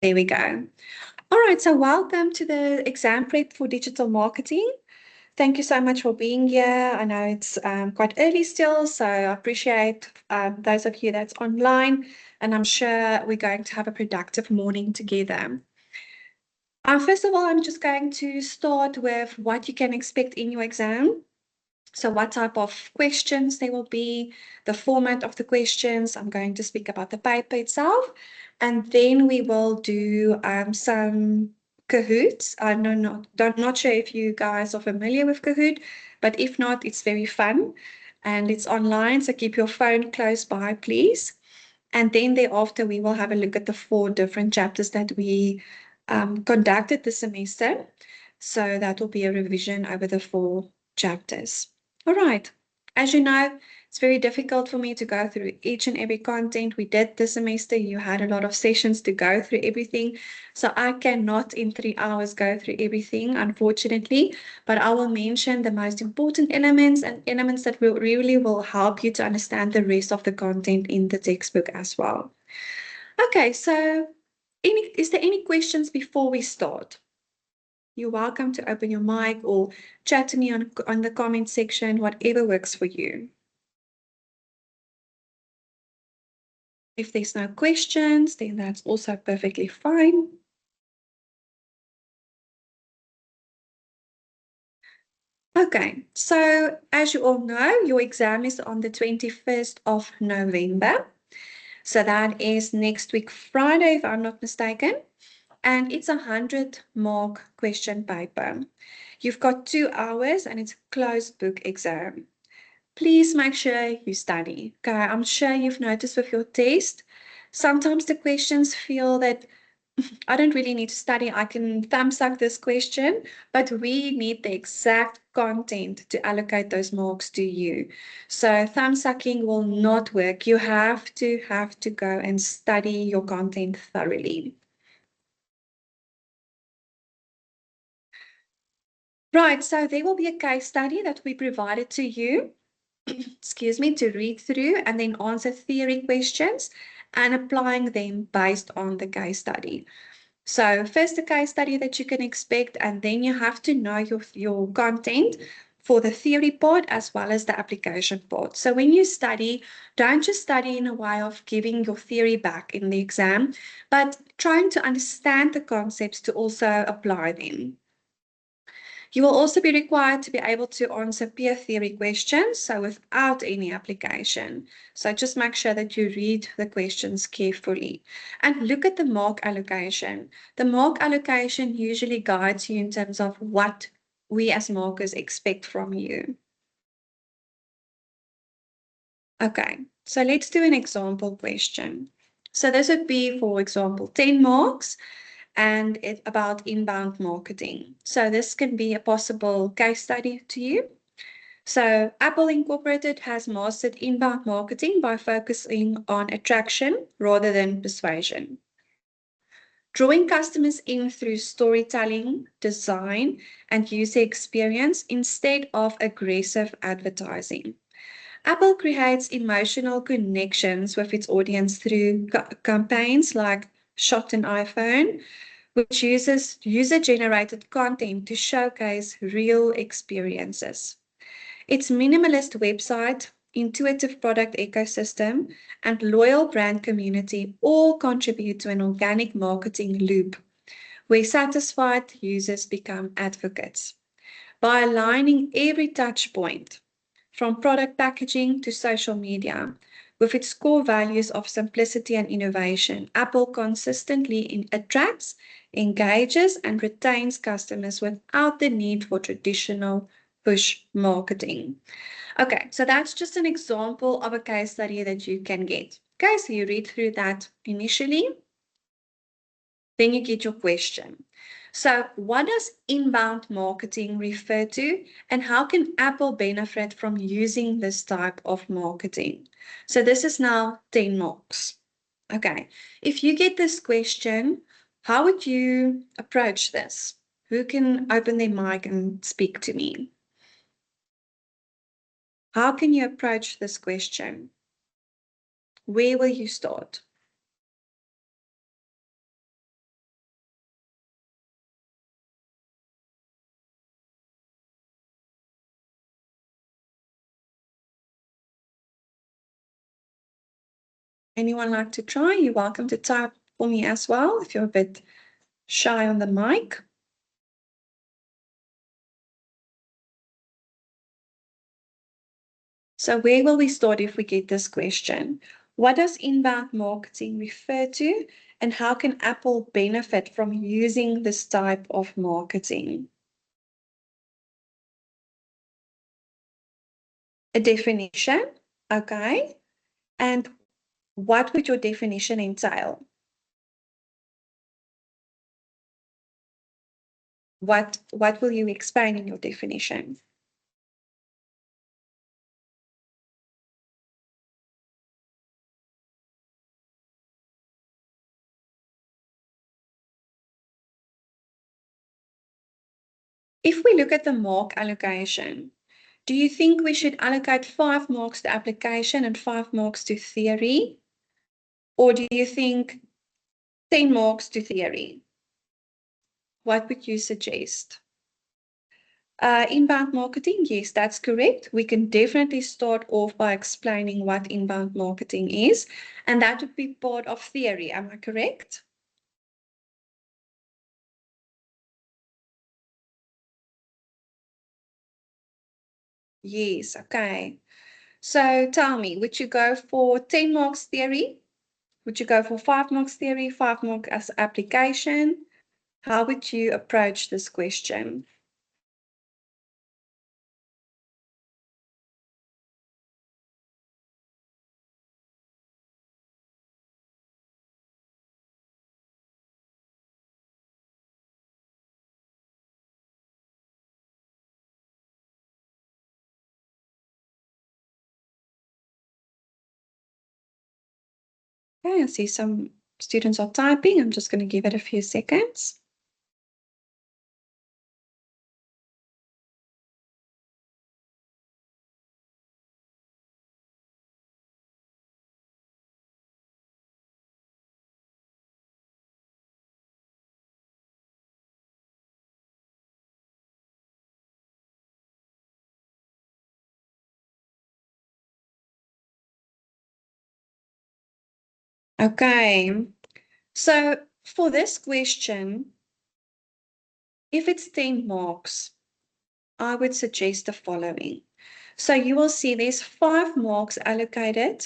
There we go. All right, so welcome to the exam prep for digital marketing. Thank you so much for being here. I know it's quite early still, so I appreciate those of you that's online, and I'm sure we're going to have a productive morning together. First of all, I'm just going to start with what you can expect in your exam. So what type of questions there will be, the format of the questions. I'm going to speak about the paper itself, and then we will do some Kahoots. I'm not sure if you guys are familiar with Kahoot, but if not, it's very fun and it's online. So keep your phone close by, please. And then thereafter, we will have a look at the 4 different chapters that we conducted this semester. So that will be a revision over the 4 chapters. All right. As you know, it's very difficult for me to go through each and every content we did this semester. You had a lot of sessions to go through everything. So I cannot in 3 hours go through everything, unfortunately, but I will mention the most important elements and elements that will help you to understand the rest of the content in the textbook as well. Okay, so is there any questions before we start? You're welcome to open your mic or chat to me on the comment section, whatever works for you. If there's no questions, then that's also perfectly fine. Okay, so as you all know, your exam is on the 21st of November. So that is next week, Friday, if I'm not mistaken. And it's 100-mark question paper. You've got 2 hours and it's a closed book exam. Please make sure you study. Okay, I'm sure you've noticed with your test, sometimes the questions feel that I don't really need to study. I can thumb suck this question, but we need the exact content to allocate those marks to you. So thumb sucking will not work. You have to go and study your content thoroughly. Right, so there will be a case study that we provided to you, excuse me, to read through and then answer theory questions and applying them based on the case study. So first the case study that you can expect, and then you have to know your content for the theory part as well as the application part. So when you study, don't just study in a way of giving your theory back in the exam, but trying to understand the concepts to also apply them. You will also be required to be able to answer peer theory questions, so without any application. So just make sure that you read the questions carefully and look at the mark allocation. The mark allocation usually guides you in terms of what we as markers expect from you. Okay, so let's do an example question. So this would be, for example, 10 marks. And it's about inbound marketing. So this can be a possible case study to you. So Apple Incorporated has mastered inbound marketing by focusing on attraction rather than persuasion. Drawing customers in through storytelling, design, and user experience instead of aggressive advertising. Apple creates emotional connections with its audience through campaigns like Shot an iPhone, which uses user-generated content to showcase real experiences. Its minimalist website, intuitive product ecosystem, and loyal brand community all contribute to an organic marketing loop where satisfied users become advocates. By aligning every touch point, from product packaging to social media, with its core values of simplicity and innovation, Apple consistently attracts, engages, and retains customers without the need for traditional push marketing. Okay, so that's just an example of a case study that you can get. Okay, so you read through that initially, then you get your question. So what does inbound marketing refer to, and how can Apple benefit from using this type of marketing? So this is now 10 marks. Okay, if you get this question, how would you approach this? Who can open their mic and speak to me? How can you approach this question? Where will you start? Anyone like to try? You're welcome to type for me as well if you're a bit shy on the mic. So where will we start if we get this question? What does inbound marketing refer to, and how can Apple benefit from using this type of marketing? A definition, okay. And what would your definition entail? What will you explain in your definition? If we look at the mark allocation, do you think we should allocate 5 marks to application and 5 marks to theory? Or do you think 10 marks to theory? What would you suggest? Inbound marketing, yes, that's correct. We can definitely start off by explaining what inbound marketing is, and that would be part of theory. Am I correct? Yes, okay. So tell me, would you go for 10 marks theory? Would you go for 5 marks theory, 5 marks as application? How would you approach this question? Okay, I see some students are typing. I'm just going to give it a few seconds. Okay, so for this question, if it's 10 marks, I would suggest the following. So you will see there's 5 marks allocated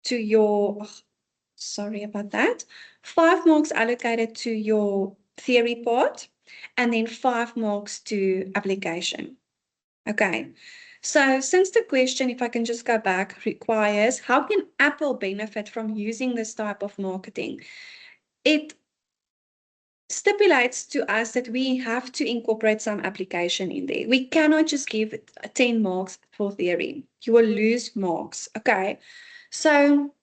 to your, oh, sorry about that, 5 marks allocated to your theory part, and then 5 marks to application. Okay, so since the question, if I can just go back, requires how can Apple benefit from using this type of marketing? It stipulates to us that we have to incorporate some application in there. We cannot just give 10 marks for theory. You will lose marks. Okay, so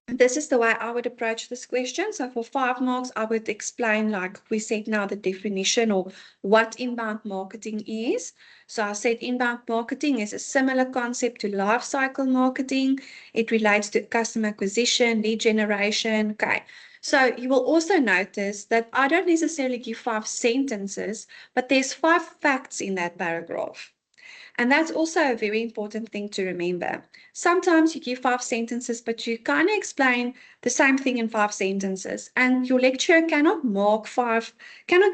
this is the way I would approach this question. So for 5 marks, I would explain, like we said now, the definition or what inbound marketing is. So I said inbound marketing is a similar concept to life cycle marketing. It relates to customer acquisition, lead generation. Okay. So you will also notice that I don't necessarily give 5 sentences, but there's 5 facts in that paragraph. And that's also a very important thing to remember. Sometimes you give 5 sentences, but you kind of explain the same thing in 5 sentences. And your lecturer cannot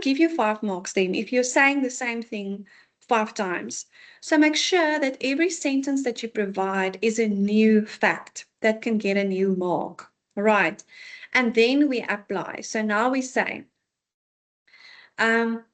give you 5 marks then if you're saying the same thing 5 times. So make sure that every sentence that you provide is a new fact that can get a new mark. Right. And then we apply. So now we say, um,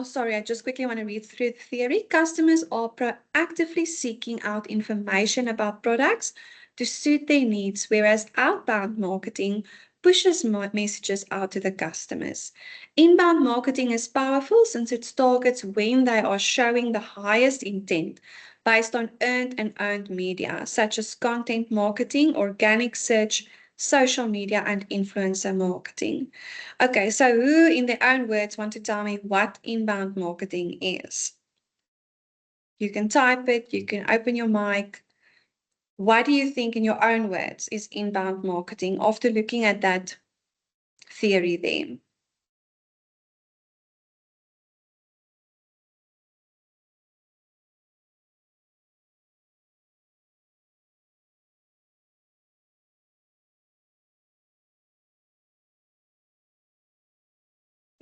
sorry, I just quickly want to read through the theory. Customers are proactively seeking out information about products to suit their needs, whereas outbound marketing pushes messages out to the customers. Inbound marketing is powerful since it targets when they are showing the highest intent based on earned and owned media, such as content marketing, organic search, social media, and influencer marketing. Okay, so who in their own words want to tell me what inbound marketing is? You can type it, you can open your mic. What do you think in your own words is inbound marketing after looking at that theory there?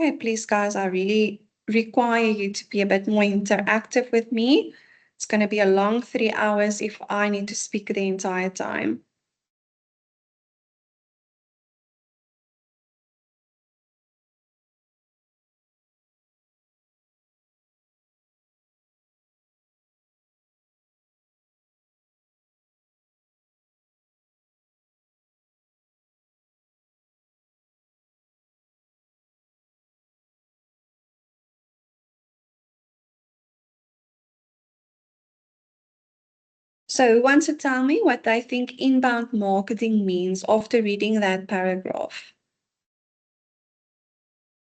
Okay, please, guys, I really require you to be a bit more interactive with me. It's going to be a long 3 hours if I need to speak the entire time. So who wants to tell me what they think inbound marketing means after reading that paragraph?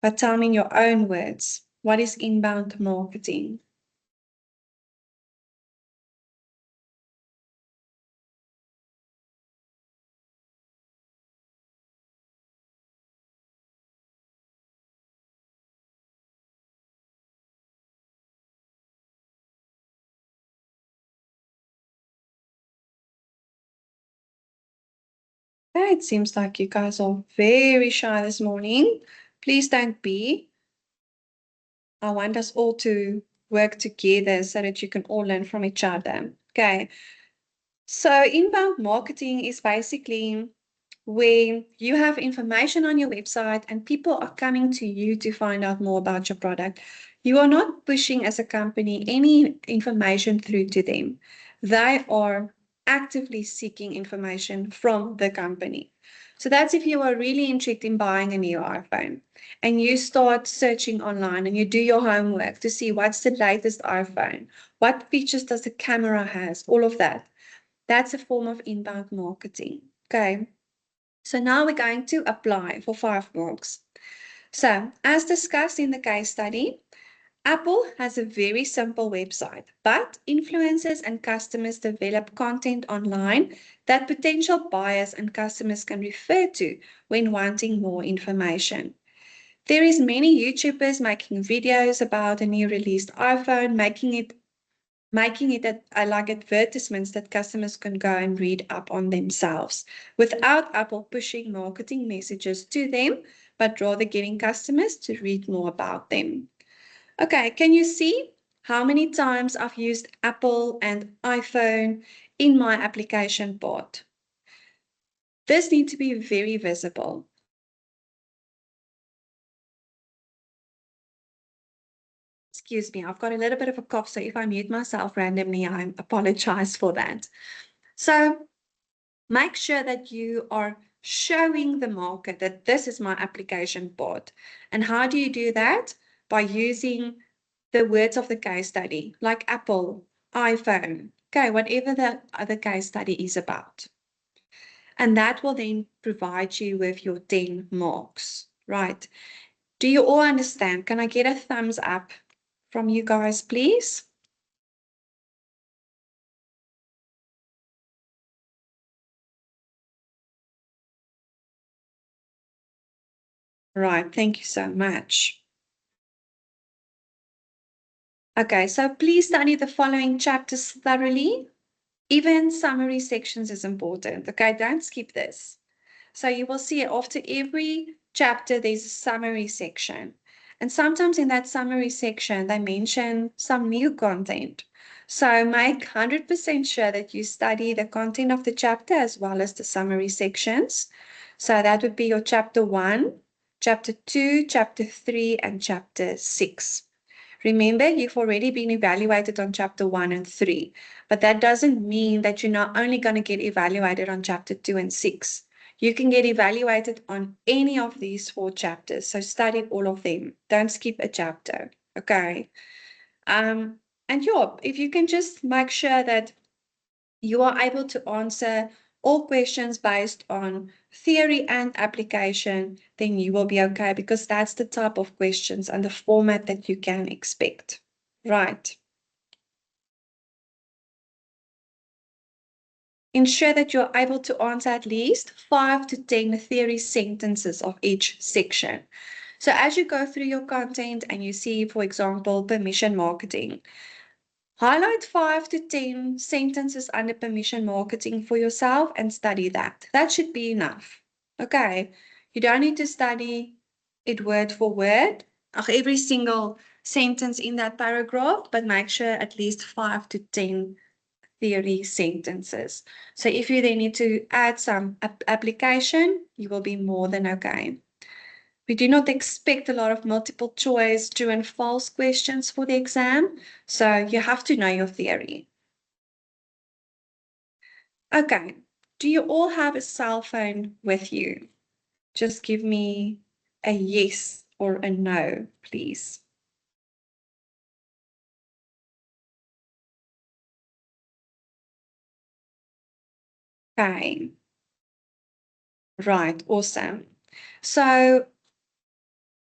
But tell me in your own words, what is inbound marketing? Okay, it seems like you guys are very shy this morning. Please don't be. I want us all to work together so that you can all learn from each other. Okay. So inbound marketing is basically where you have information on your website and people are coming to you to find out more about your product. You are not pushing as a company any information through to them. They are actively seeking information from the company. So that's if you are really interested in buying a new iPhone and you start searching online and you do your homework to see what's the latest iPhone, what features does the camera has, all of that. That's a form of inbound marketing. Okay. So now we're going to apply for 5 marks. So as discussed in the case study, Apple has a very simple website, but influencers and customers develop content online that potential buyers and customers can refer to when wanting more information. There is many YouTubers making videos about a new released iPhone, making it like advertisements that customers can go and read up on themselves without Apple pushing marketing messages to them, but rather getting customers to read more about them. Okay, can you see how many times I've used Apple and iPhone in my application part? This needs to be very visible. Excuse me, I've got a little bit of a cough, so if I mute myself randomly, I apologize for that. So make sure that you are showing the market that this is my application part. And how do you do that? By using the words of the case study, like Apple, iPhone, okay, whatever the other case study is about. And that will then provide you with your 10 marks, right? Do you all understand? Can I get a thumbs up from you guys, please? Right, thank you so much. Okay, so please study the following chapters thoroughly. Even summary sections is important. Okay, don't skip this. So you will see after every chapter, there's a summary section. And sometimes in that summary section, they mention some new content. So make 100% sure that you study the content of the chapter as well as the summary sections. So that would be your chapter 1, chapter 2, chapter 3, and chapter 6. Remember, you've already been evaluated on chapter 1 and 3, but that doesn't mean that you're not only going to get evaluated on chapter 2 and 6. You can get evaluated on any of these 4 chapters, so study all of them. Don't skip a chapter, okay? And yeah, if you can just make sure that you are able to answer all questions based on theory and application, then you will be okay because that's the type of questions and the format that you can expect. Right. Ensure that you're able to answer at least 5 to 10 theory sentences of each section. So as you go through your content and you see, for example, permission marketing, highlight 5 to 10 sentences under permission marketing for yourself and study that. That should be enough. Okay. You don't need to study it word for word. every single sentence in that paragraph, but make sure at least 5 to 10 theory sentences. So if you then need to add some application, you will be more than okay. We do not expect a lot of multiple choice, true and false questions for the exam, so you have to know your theory. Okay, do you all have a cell phone with you? Just give me a yes or a no, please. Okay, right, awesome. So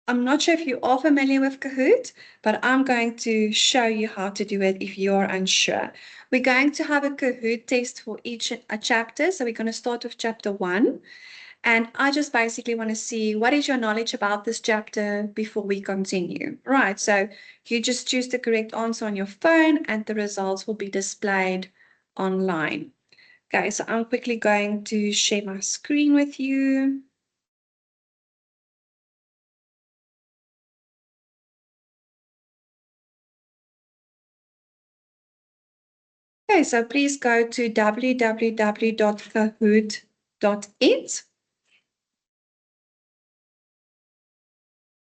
I'm not sure if you are familiar with Kahoot, but I'm going to show you how to do it if you're unsure. We're going to have a Kahoot test for each a chapter. So we're going to start with chapter 1. And I just basically want to see what is your knowledge about this chapter before we continue. Right, so you just choose the correct answer on your phone and the results will be displayed online. Okay, so I'm quickly going to share my screen with you. Okay, so please go to www.kahoot.it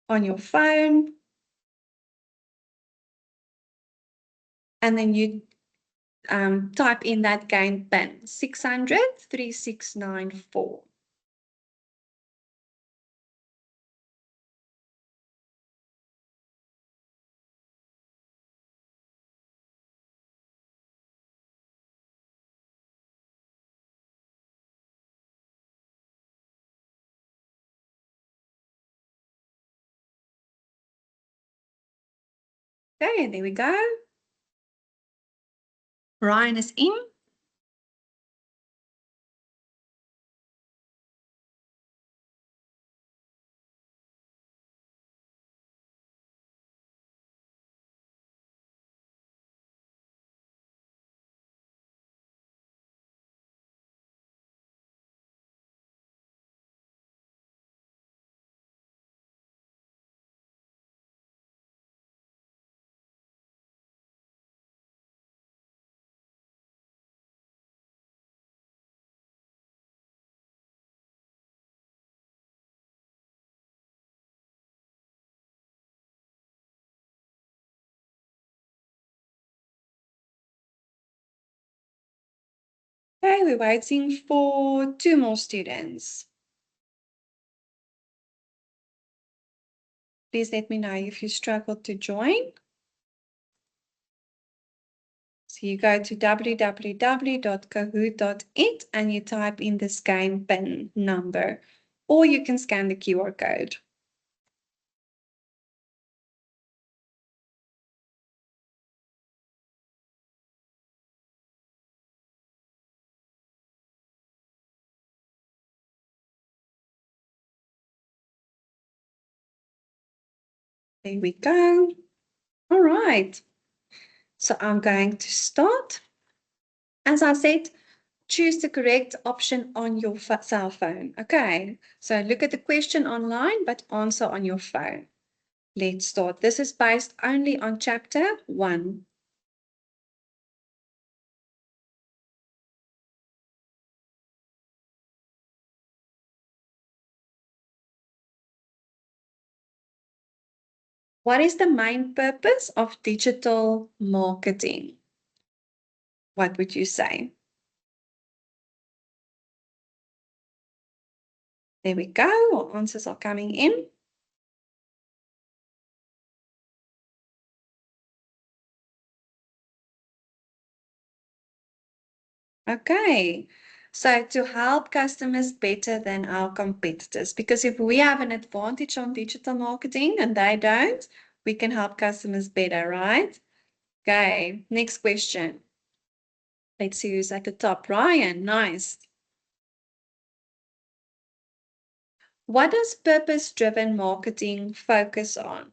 on your phone, and then you type in that game PIN 600 3694. Okay, there we go. Ryan is in. Okay, we're waiting for 2 more students. Please let me know if you struggle to join. So you go to www.kahoot.it and you type in this game PIN number, or you can scan the QR code. There we go. All right. So I'm going to start. As I said, choose the correct option on your cell phone. Okay. So look at the question online, but answer on your phone. Let's start. This is based only on chapter 1. What is the main purpose of digital marketing? What would you say? There we go. Our answers are coming in. Okay. So to help customers better than our competitors, because if we have an advantage on digital marketing and they don't, we can help customers better, right? Okay. Next question. Let's see who's at the top. Ryan, nice. What does purpose-driven marketing focus on?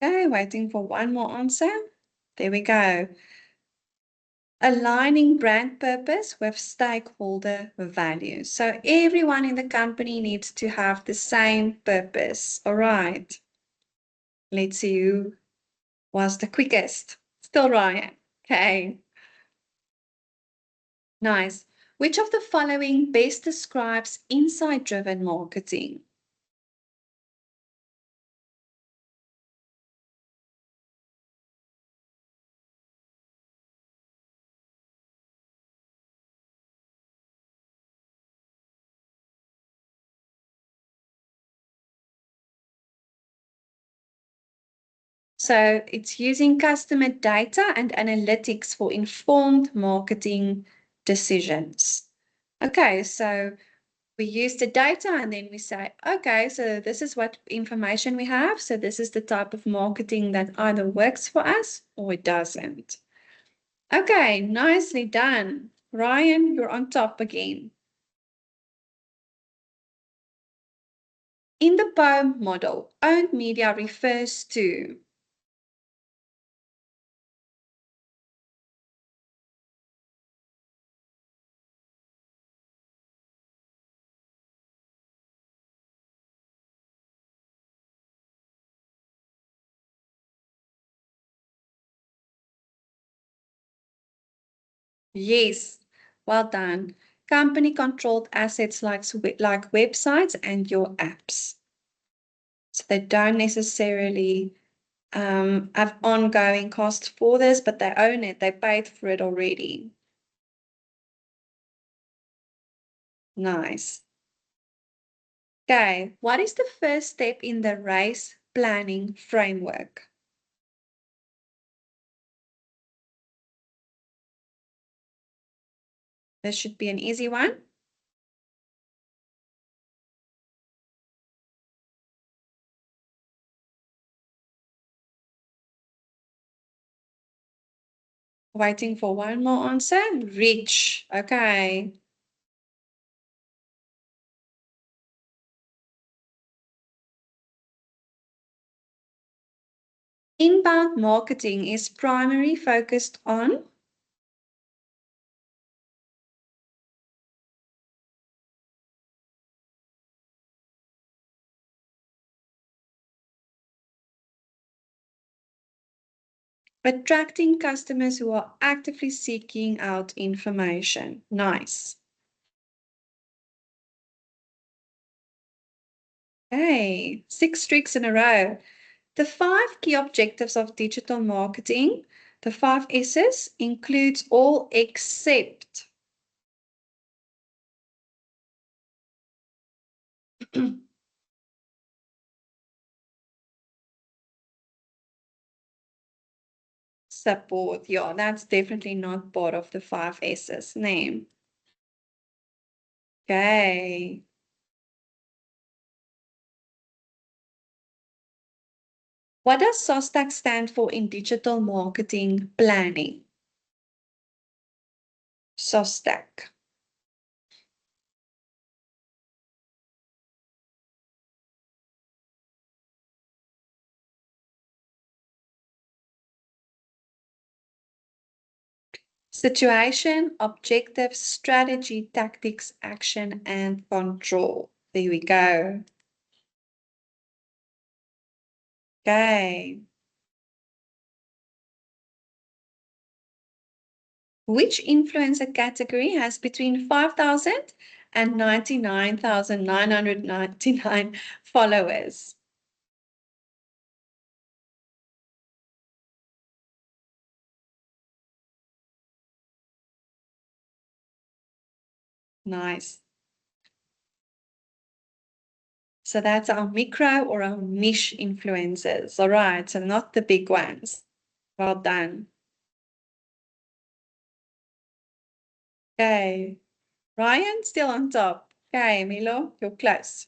Okay, waiting for one more answer. There we go. Aligning brand purpose with stakeholder values. So everyone in the company needs to have the same purpose. All right. Let's see who was the quickest. Still Ryan. Okay. Nice. Which of the following best describes insight-driven marketing? So it's using customer data and analytics for informed marketing decisions. Okay, so we use the data and then we say, okay, so this is what information we have. So this is the type of marketing that either works for us or it doesn't. Okay, nicely done. Ryan, you're on top again. In the POEM model, owned media refers to. Yes, well done. Company controlled assets like websites and your apps. So they don't necessarily have ongoing costs for this, but they own it. They paid for it already. Nice. Okay, what is the first step in the race planning framework? This should be an easy one. Waiting for one more answer. Reach. Okay. Inbound marketing is primarily focused on attracting customers who are actively seeking out information. Nice. Okay, 6 streaks in a row. The 5 key objectives of digital marketing, the 5 S's, includes all except support. Yeah, that's definitely not part of the 5 S's name. Okay. What does SOSTAC stand for in digital marketing planning? SOSTAC. Situation, objective, strategy, tactics, action, and control. There we go. Okay. Which influencer category has between 5,000 and 99,999 followers? Nice. So that's our micro or our niche influencers. All right. So not the big ones. Well done. Okay. Ryan, still on top. Okay, Milo, you're close.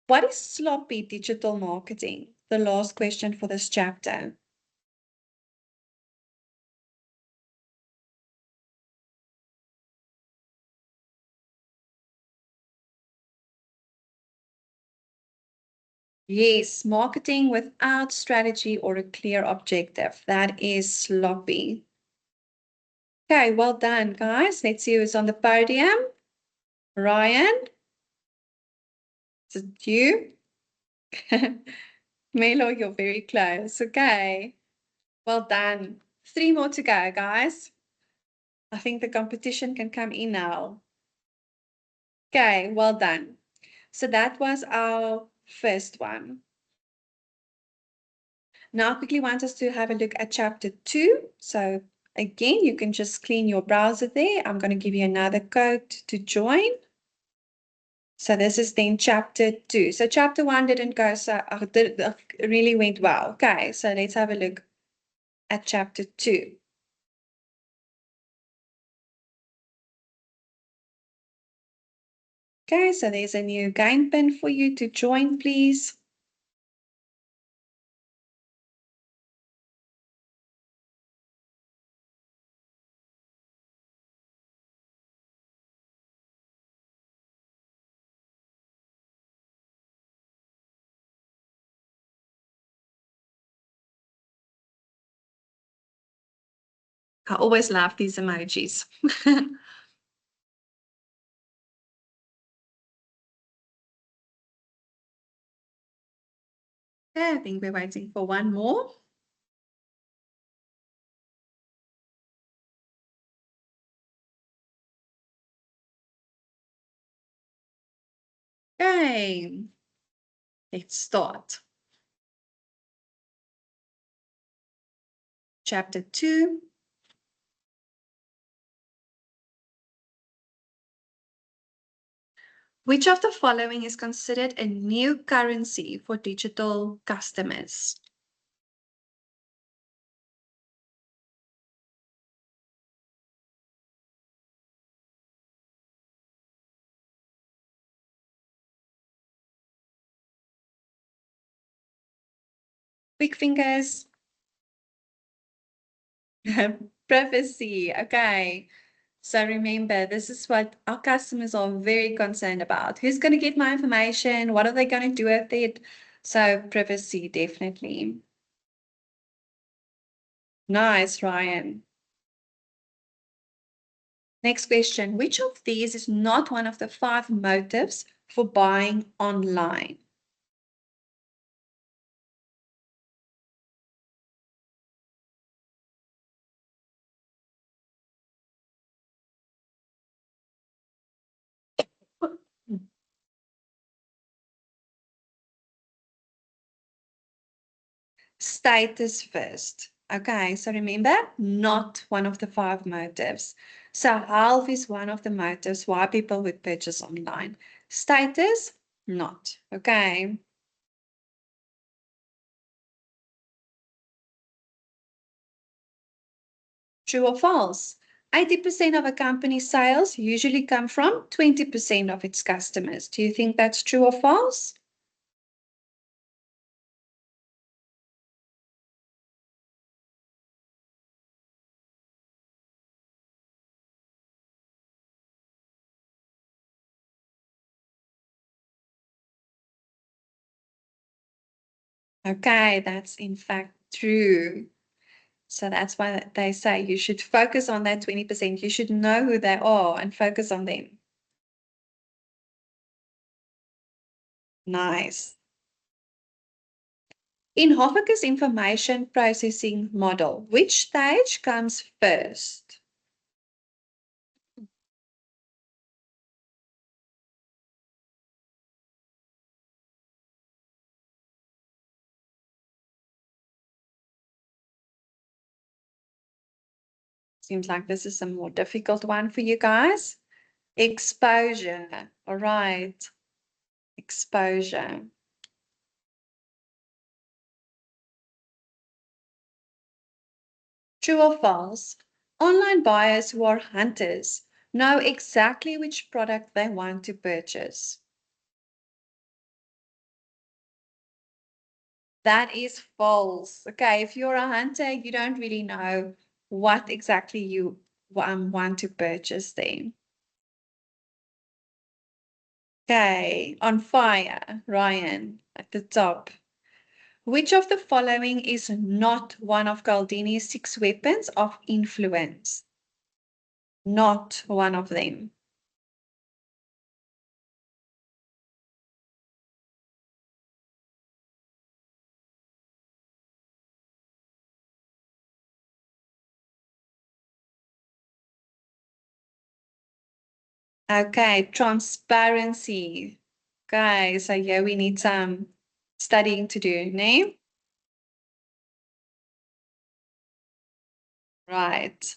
What is sloppy digital marketing? The last question for this chapter. Yes, marketing without strategy or a clear objective. That is sloppy. Okay, well done, guys. Let's see who's on the podium. Ryan, is it you? Melo, you're very close. Okay, well done. 3 more to go, guys. I think the competition can come in now. Okay, well done. So that was our first one. Now I quickly want us to have a look at chapter 2. So again, you can just clean your browser there. I'm going to give you another code to join. So this is then chapter 2. So chapter 1 didn't go so really went well. Okay, so let's have a look at chapter 2. Okay, so there's a new game pin for you to join, please. I always love these emojis. Okay, I think we're waiting for one more. Okay, let's start. Chapter 2. Which of the following is considered a new currency for digital customers? Quick fingers. Privacy. Okay. So remember, this is what our customers are very concerned about. Who's going to get my information? What are they going to do with it? So privacy, definitely. Nice, Ryan. Next question. Which of these is not one of the 5 motives for buying online? Status first. Okay, so remember, not one of the 5 motives. So health is one of the motives why people would purchase online. Status, not. Okay. True or false? 80% of a company's sales usually come from 20% of its customers. Do you think that's true or false? Okay, that's in fact true. So that's why they say you should focus on that 20%. You should know who they are and focus on them. Nice. In Hoffaker's information processing model, which stage comes first? Seems like this is a more difficult one for you guys. Exposure. All right. Exposure. True or false? Online buyers who are hunters know exactly which product they want to purchase. That is false. Okay, if you're a hunter, you don't really know what exactly you want to purchase then. Okay, on fire, Ryan, at the top. Which of the following is not one of Galdini's 6 weapons of influence? Not one of them. Okay, transparency. Okay, so yeah, we need some studying to do, name? Right.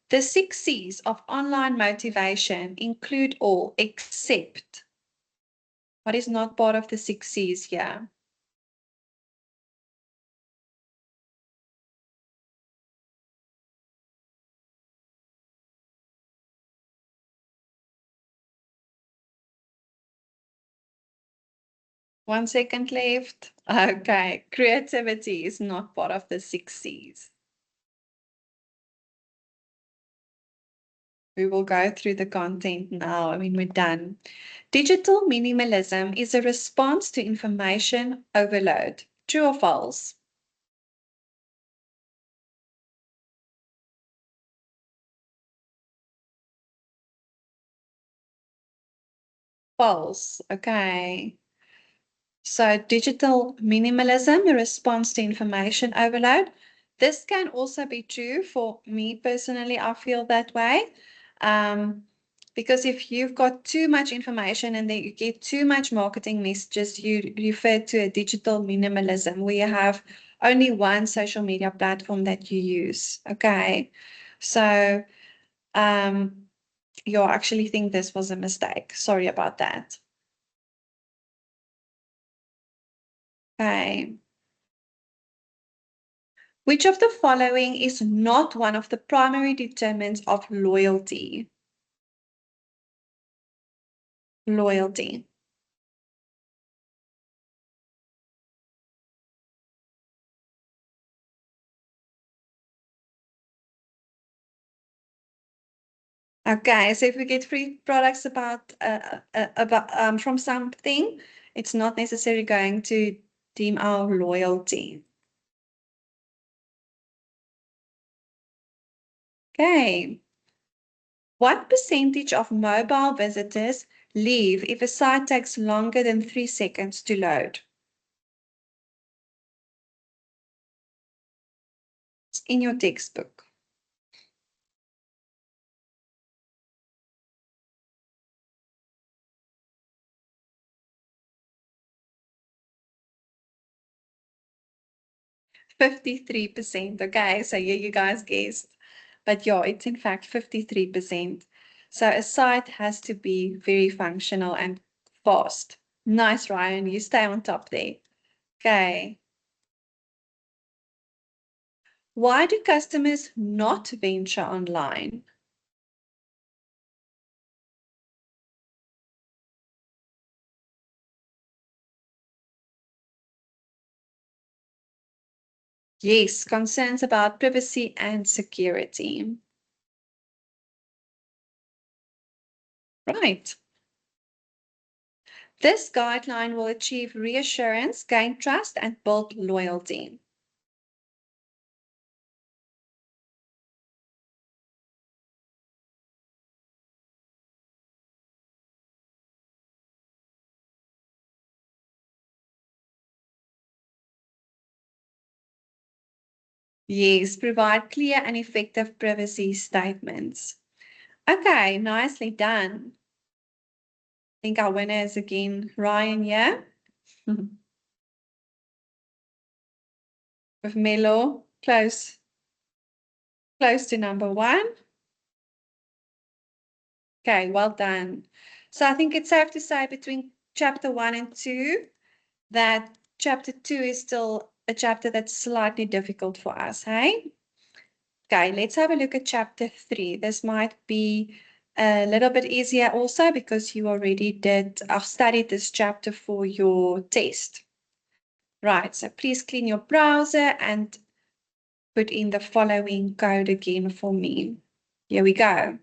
The 6 C's of online motivation include all except what is not part of the 6 C's here. One second left. Okay, creativity is not part of the 6 C's. We will go through the content now. I mean, we're done. Digital minimalism is a response to information overload. True or false? False. Okay. So digital minimalism, a response to information overload. This can also be true for me personally. I feel that way. Um, because if you've got too much information and then you get too much marketing messages, you refer to a digital minimalism where you have only one social media platform that you use. Okay. So you actually think this was a mistake. Sorry about that. Okay. Which of the following is not one of the primary determinants of loyalty? Loyalty. Okay, so if we get free products about from something, it's not necessarily going to deem our loyalty. Okay. What percentage of mobile visitors leave if a site takes longer than 3 seconds to load? It's in your textbook. 53%. Okay, so yeah, you guys guessed. But yeah, it's in fact 53%. So a site has to be very functional and fast. Nice, Ryan. You stay on top there. Okay. Why do customers not venture online? Yes, concerns about privacy and security. Right. This guideline will achieve reassurance, gain trust, and build loyalty. Yes, provide clear and effective privacy statements. Okay, nicely done. I think our winner is again Ryan, yeah? With Melo, close to number one. Okay, well done. So I think it's safe to say between chapter 1 and 2 that chapter 2 is still a chapter that's slightly difficult for us, hey? Okay, let's have a look at chapter 3. This might be a little bit easier also because you already studied this chapter for your test. Right, so please clean your browser and put in the following code again for me. Here we go.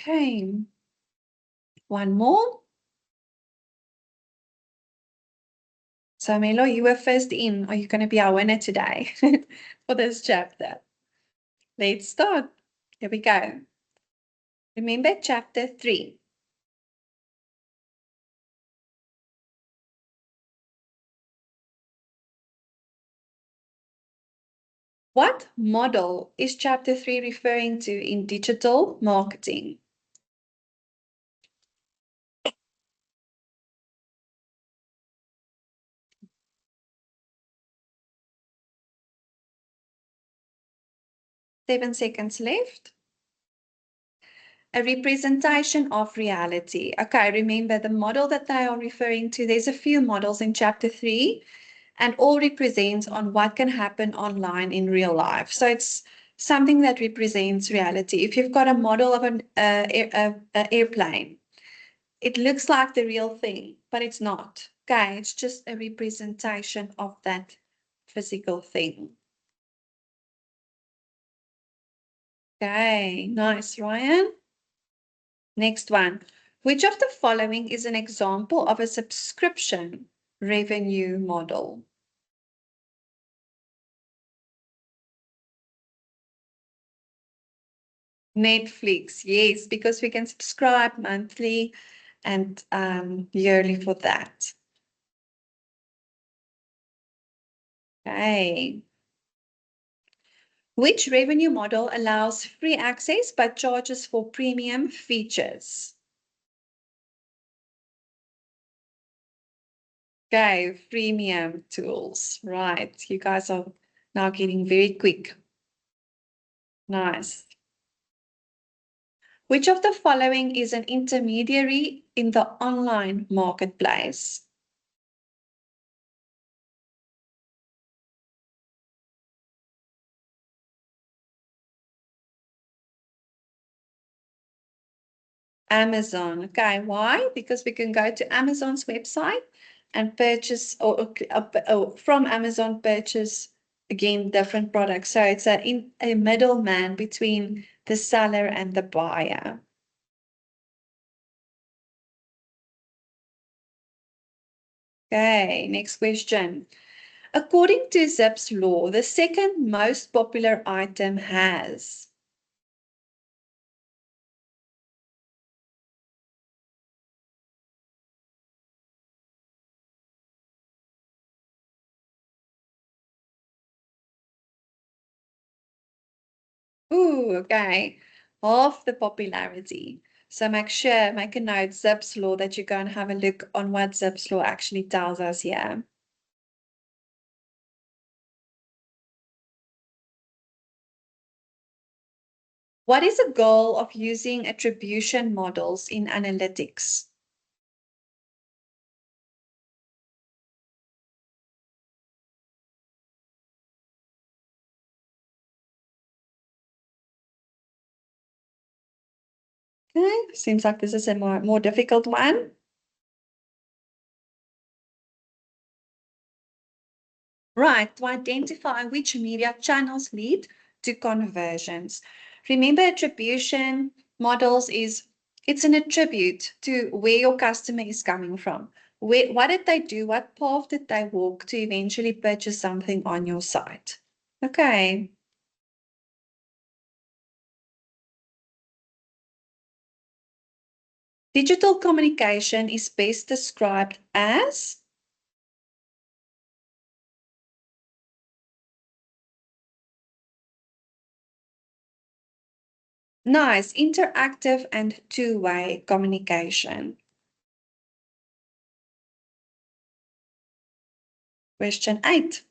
Okay. One more. So Melo, you were first in. Are you going to be our winner today for this chapter? Let's start. Here we go. Remember chapter 3. What model is chapter 3 referring to in digital marketing? Seven seconds left. A representation of reality. Okay, remember the model that they are referring to. There's a few models in chapter 3, and all represents on what can happen online in real life. So it's something that represents reality. If you've got a model of an airplane, it looks like the real thing, but it's not. Okay, it's just a representation of that physical thing. Okay, nice, Ryan. Next one. Which of the following is an example of a subscription revenue model? Netflix, yes, because we can subscribe monthly and yearly for that. Okay. Which revenue model allows free access but charges for premium features? Okay, freemium tools. Right. You guys are now getting very quick. Nice. Which of the following is an intermediary in the online marketplace? Amazon. Okay, why? Because we can go to Amazon's website and purchase, or from Amazon purchase again different products. So it's a middleman between the seller and the buyer. Okay, next question. According to Zipf's law, the second most popular item has. Ooh, okay. Half the popularity. So make a note, Zipf's law, that you go and have a look on what Zipf's law actually tells us here. What is the goal of using attribution models in analytics? Okay, seems like this is a more difficult one. Right, to identify which media channels lead to conversions. Remember, attribution models it's an attribute to where your customer is coming from. What did they do? What path did they walk to eventually purchase something on your site? Okay. Digital communication is best described as. Nice, interactive and two-way communication. Question 8.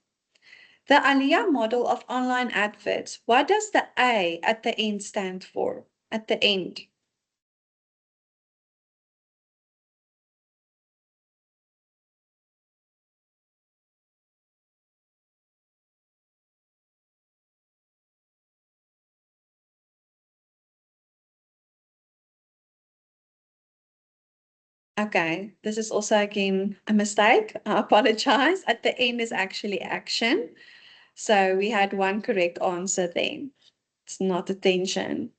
The ALIA model of online adverts. What does the A at the end stand for? At the end. Okay, this is also again a mistake. I apologize. At the end is actually action. So we had one correct answer then. It's not attention.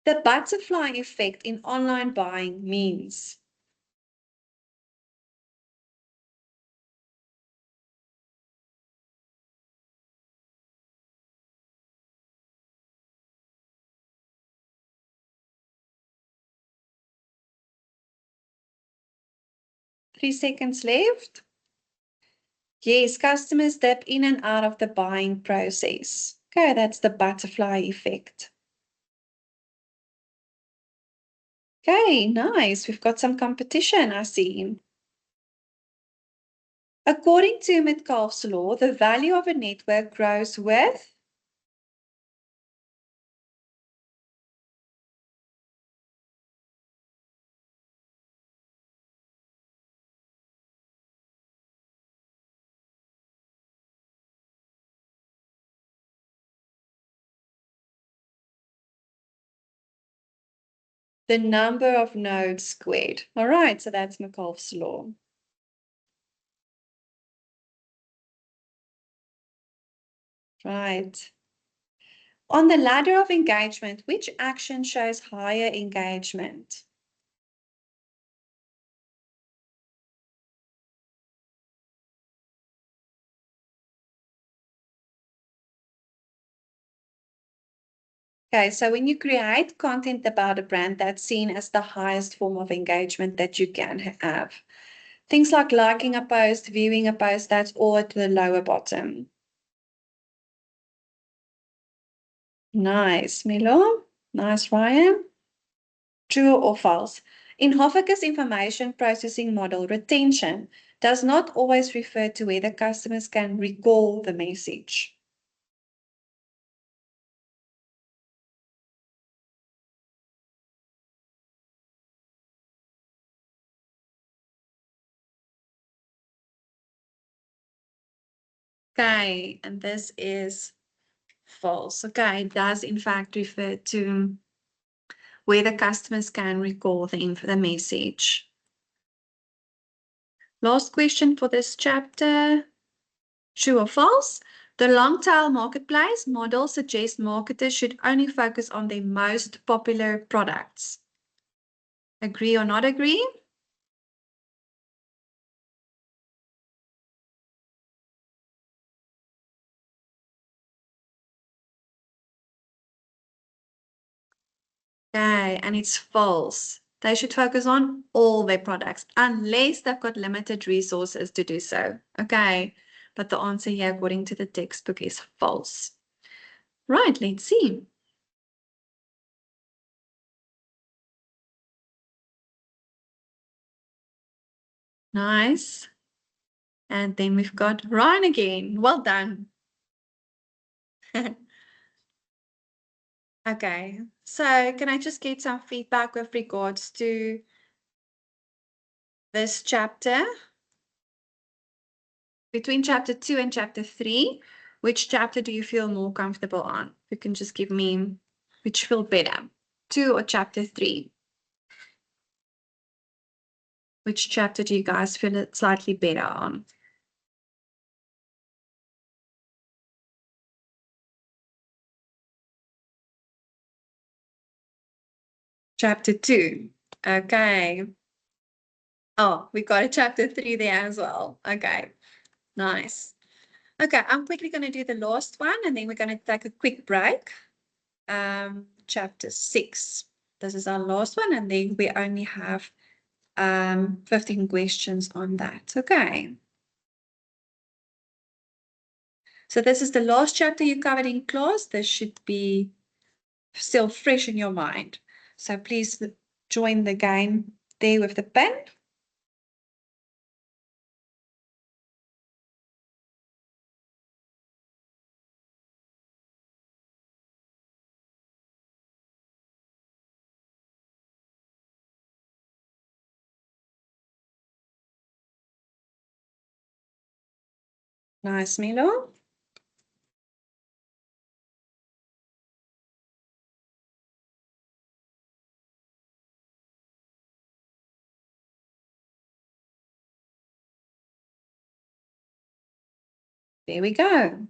The butterfly effect in online buying means. Three seconds left. Yes, customers dip in and out of the buying process. Okay, that's the butterfly effect. Okay, nice. We've got some competition, I see. According to Metcalfe's law, the value of a network grows with the number of nodes squared. All right, so that's Metcalfe's law. Right. On the ladder of engagement, which action shows higher engagement? Okay, so when you create content about a brand, that's seen as the highest form of engagement that you can have. Things like liking a post, viewing a post, that's all at the lower bottom. Nice, Milo. Nice, Ryan. True or false? In Hoffaker's information processing model, retention does not always refer to whether customers can recall the message. Okay, and this is false. Okay, it does in fact refer to whether customers can recall the message. Last question for this chapter. True or false? The long tail marketplace model suggests marketers should only focus on their most popular products. Agree or not agree? Okay, and it's false. They should focus on all their products unless they've got limited resources to do so. Okay, but the answer here, according to the textbook, is false. Right, let's see. Nice. And then we've got Ryan again. Well done. Okay, so can I just get some feedback with regards to this chapter? Between chapter 2 and chapter 3, which chapter do you feel more comfortable on? You can just give me which feel better, 2 or chapter 3? Which chapter do you guys feel it slightly better on? Chapter 2. Okay. Oh, we got a chapter 3 there as well. Okay, nice. Okay, I'm quickly going to do the last one and then we're going to take a quick break. Chapter 6. This is our last one and then we only have 15 questions on that. Okay. So this is the last chapter you covered in class. This should be still fresh in your mind. So please join the game there with the pen. Nice, Milo. There we go.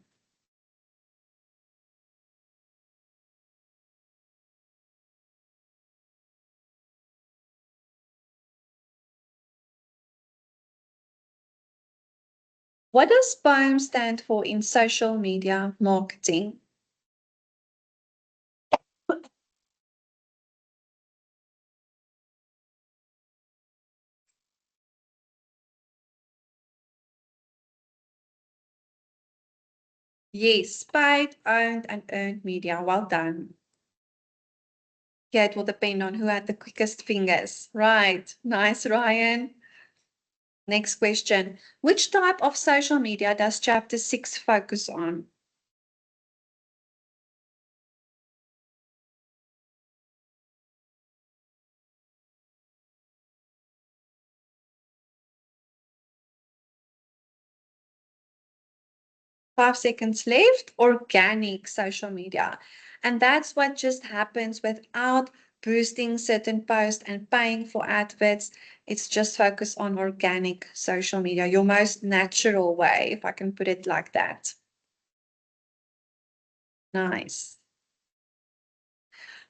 What does POEM stand for in social media marketing? Yes, paid, owned, and earned media. Well done. Yeah, it will depend on who had the quickest fingers. Right. Nice, Ryan. Next question. Which type of social media does chapter 6 focus on? Five seconds left. Organic social media. And that's what just happens without boosting certain posts and paying for adverts. It's just focused on organic social media, your most natural way, if I can put it like that. Nice.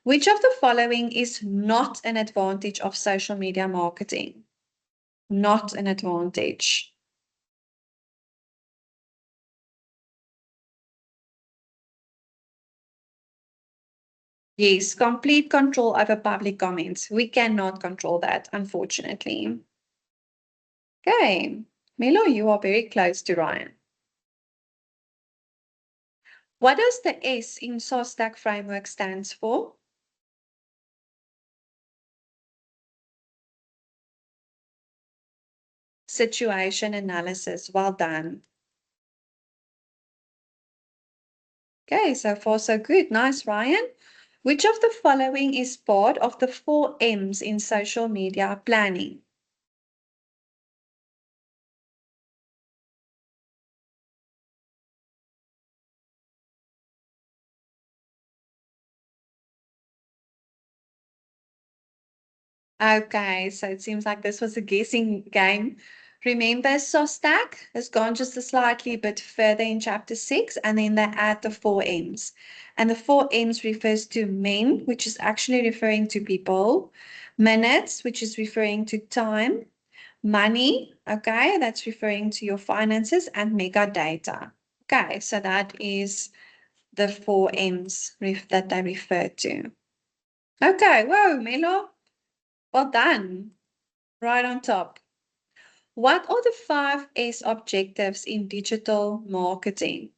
Which of the following is not an advantage of social media marketing? Not an advantage. Yes, complete control over public comments. We cannot control that, unfortunately. Okay, Milo, you are very close to Ryan. What does the S in SOSTAC framework stands for? Situation analysis. Well done. Okay, so far so good. Nice, Ryan. Which of the following is part of the 4 M's in social media planning? Okay, so it seems like this was a guessing game. Remember, Sostak has gone just a slightly bit further in chapter 6, and then they add the 4 M's. And the 4 M's refers to men, which is actually referring to people, minutes, which is referring to time, money, okay, that's referring to your finances, and metadata. Okay, so that is the 4 M's that they refer to. Okay, whoa, Melo, well done. Right on top. What are the 5S objectives in digital marketing?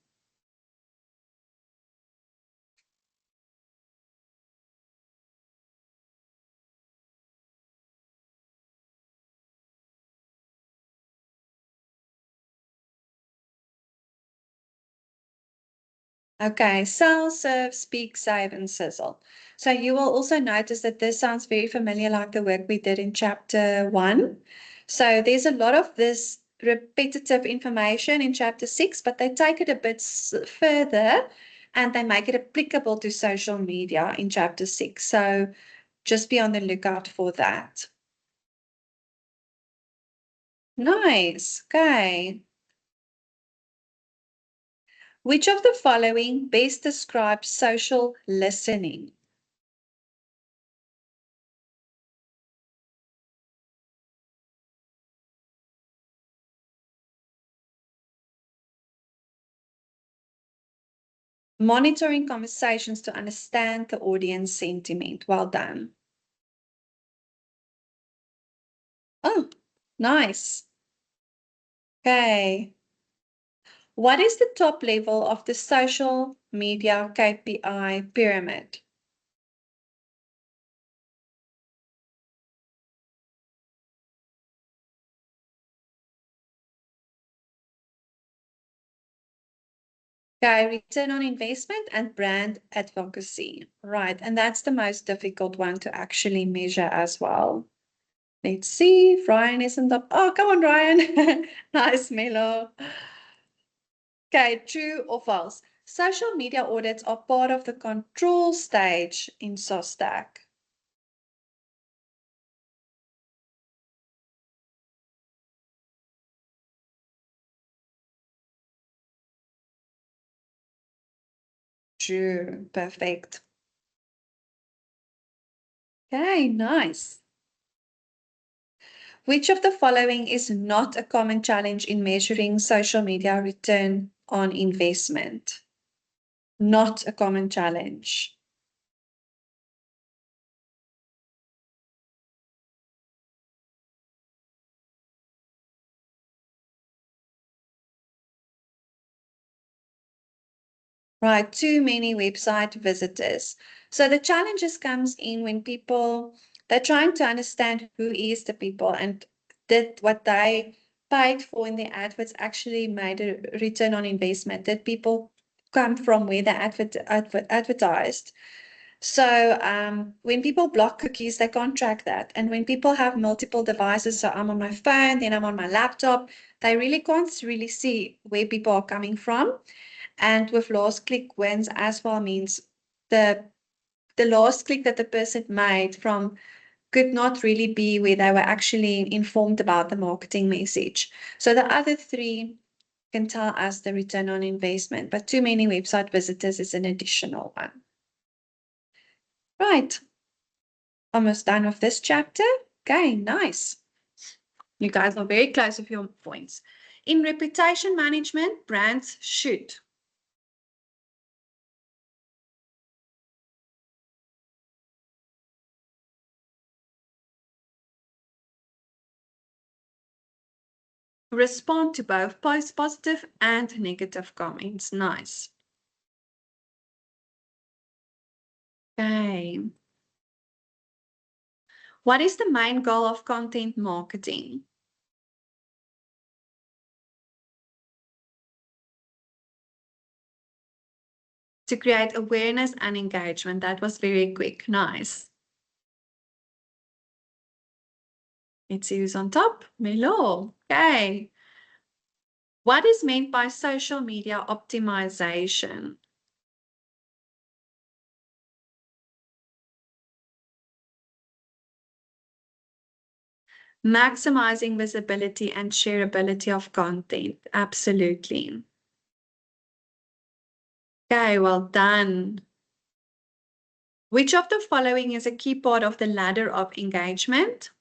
Okay, sell, serve, speak, save, and sizzle. So you will also notice that this sounds very familiar like the work we did in chapter 1. So there's a lot of this repetitive information in chapter 6, but they take it a bit further and they make it applicable to social media in chapter 6. So just be on the lookout for that. Nice. Okay. Which of the following best describes social listening? Monitoring conversations to understand the audience sentiment. Well done. Oh, nice. Okay. What is the top level of the social media KPI pyramid? Okay, return on investment and brand advocacy. Right, and that's the most difficult one to actually measure as well. Let's see if Ryan isn't up. Oh, come on, Ryan. Nice, Melo. Okay, true or false? Social media audits are part of the control stage in SOSTAC. True, perfect. Okay, nice. Which of the following is not a common challenge in measuring social media return on investment? Not a common challenge. Right, too many website visitors. So the challenges comes in when they're trying to understand who is the people and did what they paid for in the adverts actually made a return on investment. Did people come from where they advertised? So when people block cookies, they can't track that. And when people have multiple devices, so I'm on my phone, then I'm on my laptop, they really can't really see where people are coming from. And with last click wins as well means the the last click that the person made from could not really be where they were actually informed about the marketing message. So the other three can tell us the return on investment, but too many website visitors is an additional one. Right, almost done with this chapter. Okay, nice. You guys are very close with your points. In reputation management, brands should respond to both positive and negative comments. Nice. Okay. What is the main goal of content marketing? To create awareness and engagement. That was very quick. Nice. Let's see who's on top. Melo. Okay. What is meant by social media optimization? Maximizing visibility and shareability of content. Absolutely. Okay, well done. Which of the following is a key part of the ladder of engagement?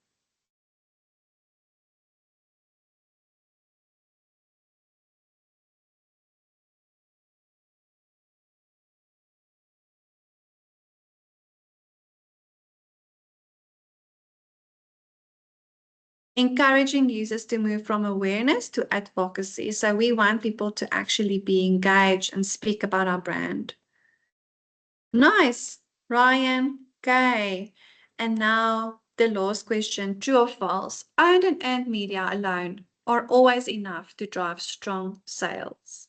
Encouraging users to move from awareness to advocacy. So we want people to actually be engaged and speak about our brand. Nice, Ryan. Okay. And now the last question, true or false? Owned and earned media alone are always enough to drive strong sales.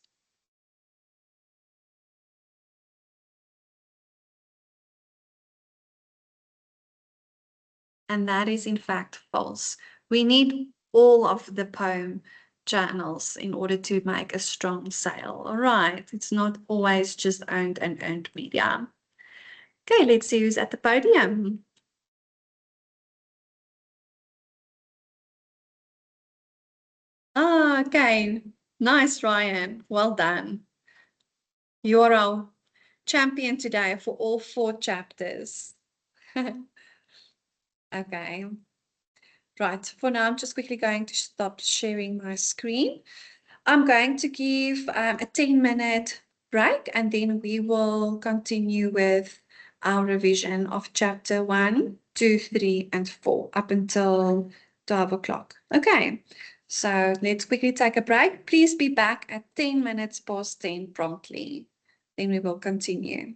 And that is in fact false. We need all of the poem channels in order to make a strong sale. All right. It's not always just owned and earned media. Okay, let's see who's at the podium. Ah, okay. Nice, Ryan. Well done. You're our champion today for all 4 chapters. Okay. Right. For now, I'm just quickly going to stop sharing my screen. I'm going to give a 10-minute break and then we will continue with our revision of chapter 1, 2, 3, and 4 up until 12 o'clock. Okay, so let's quickly take a break. Please be back at 10 minutes past 10 promptly. Then we will continue.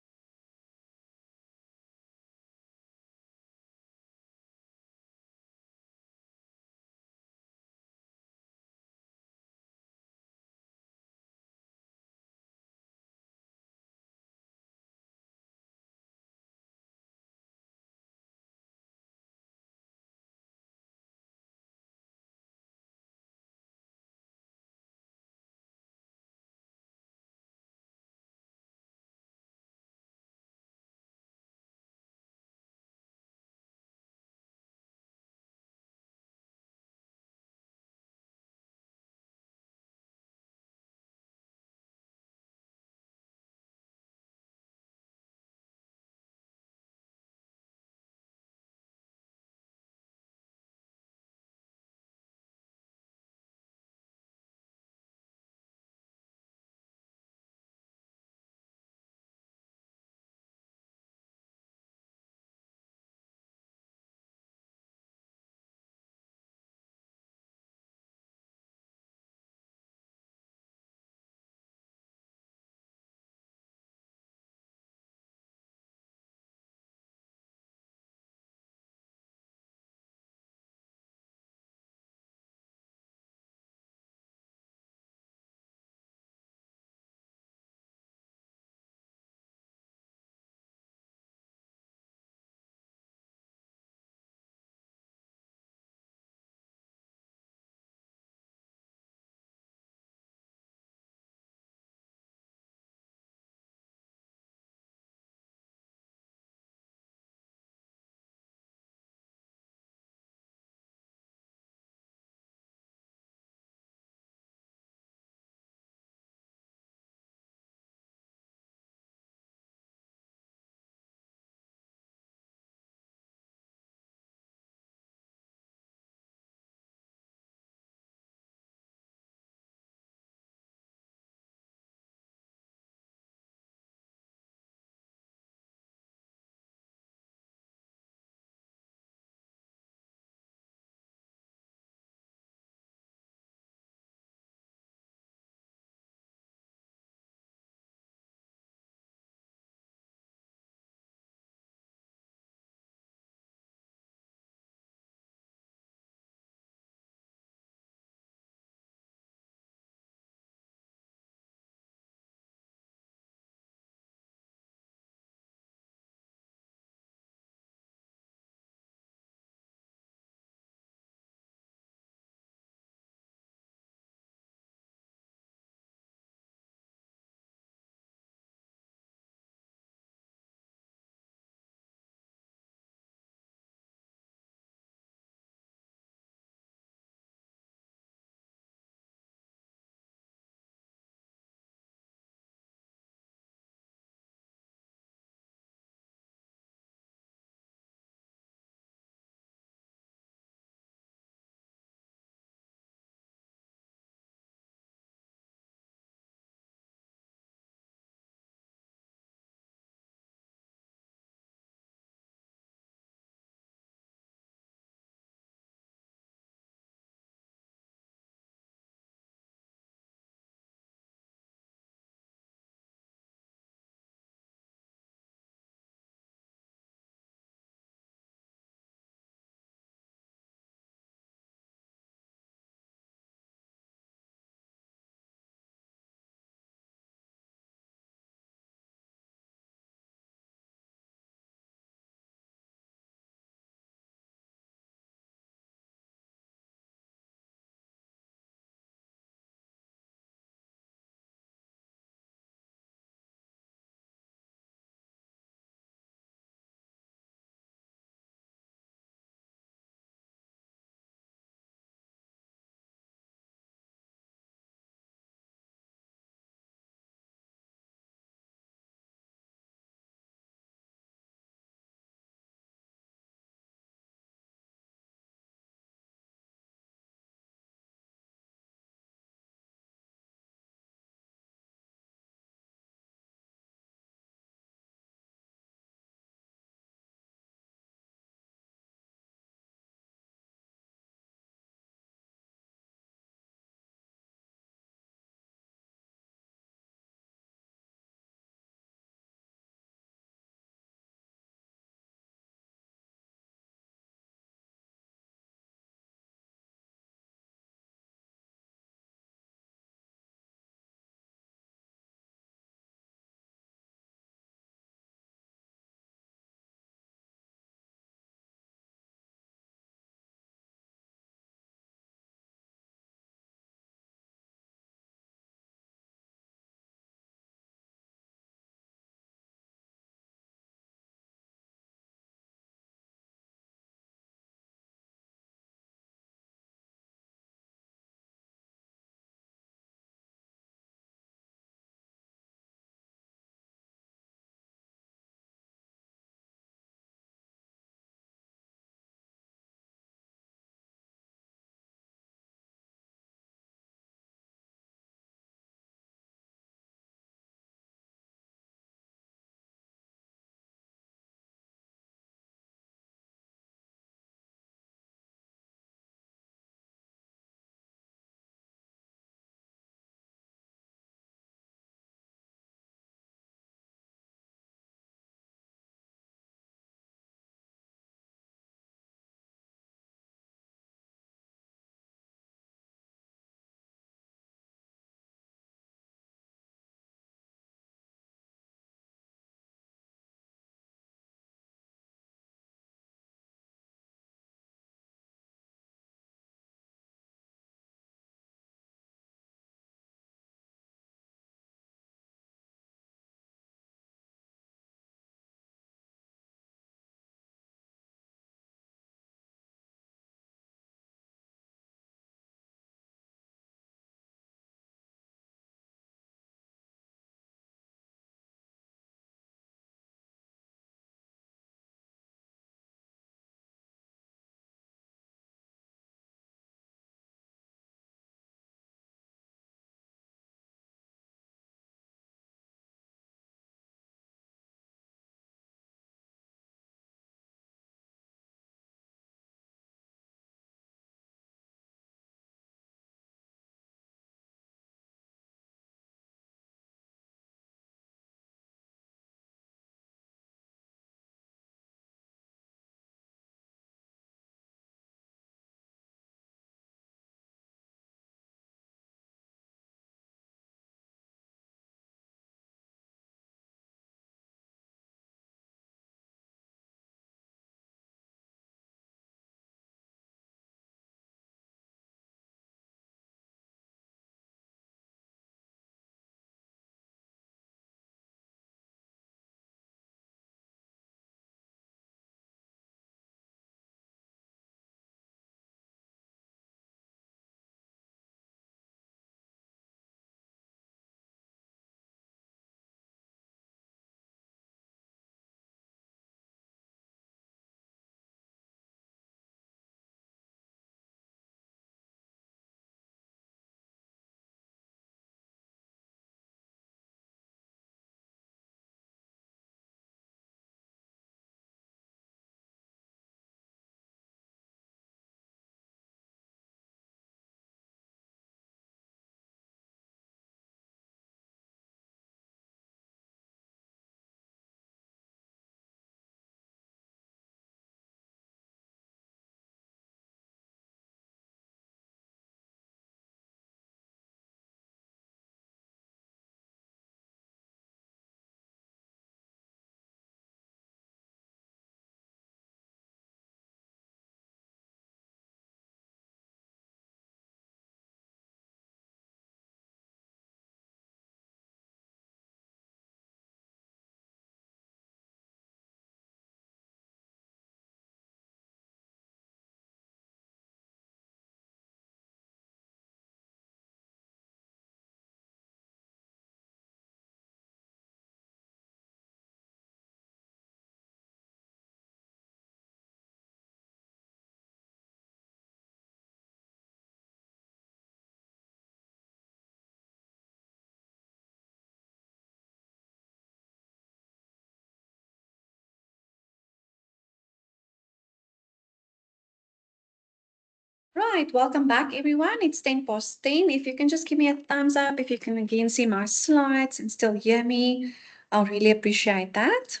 Right, welcome back everyone. It's 10 past 10. If you can just give me a thumbs up, if you can again see my slides and still hear me, I'll really appreciate that.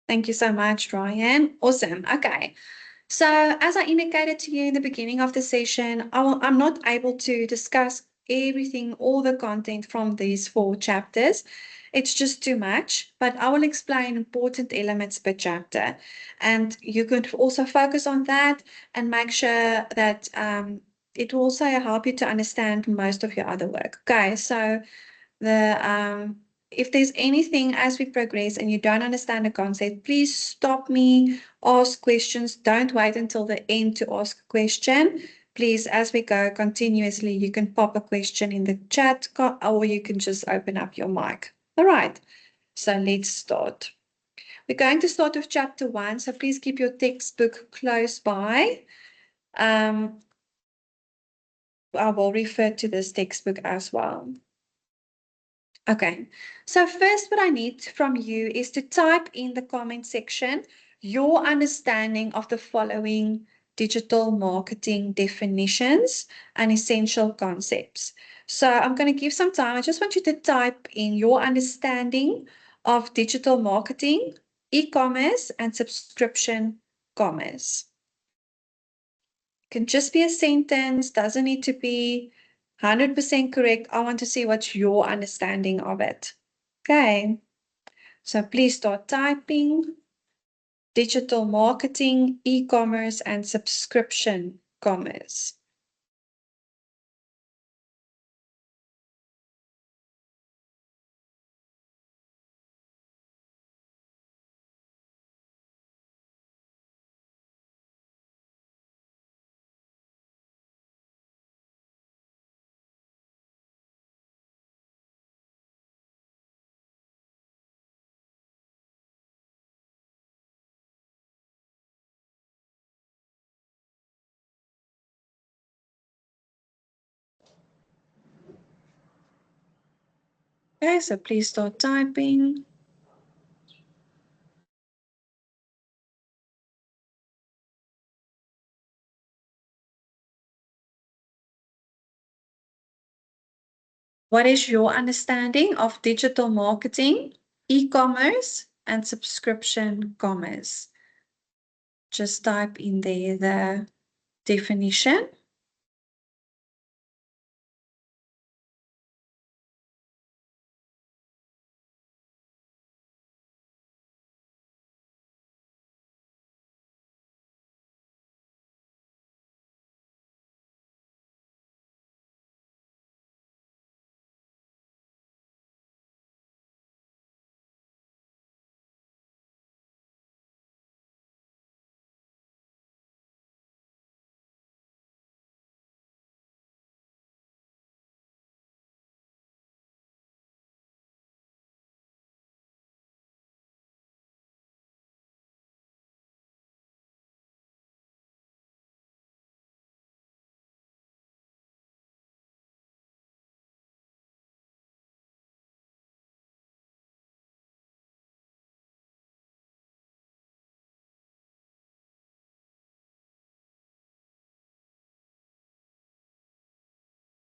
Thank you so much, Ryan. Awesome. Okay. So as I indicated to you in the beginning of the session, I'm not able to discuss everything, all the content from these 4 chapters. It's just too much, but I will explain important elements per chapter. And you could also focus on that and make sure that it will also help you to understand most of your other work. Okay, so the if there's anything as we progress and you don't understand the concept, please stop me, ask questions. Don't wait until the end to ask a question. Please, as we go continuously, you can pop a question in the chat or you can just open up your mic. All right, so let's start. We're going to start with chapter 1, so please keep your textbook close by. I will refer to this textbook as well. Okay, so first what I need from you is to type in the comment section your understanding of the following digital marketing definitions and essential concepts. So I'm going to give some time. I just want you to type in your understanding of digital marketing, e-commerce, and subscription commerce. It can just be a sentence, doesn't need to be 100% correct. I want to see what's your understanding of it. Okay, so please start typing digital marketing, e-commerce, and subscription commerce. Okay, so please start typing. What is your understanding of digital marketing, e-commerce, and subscription commerce? Just type in there the definition.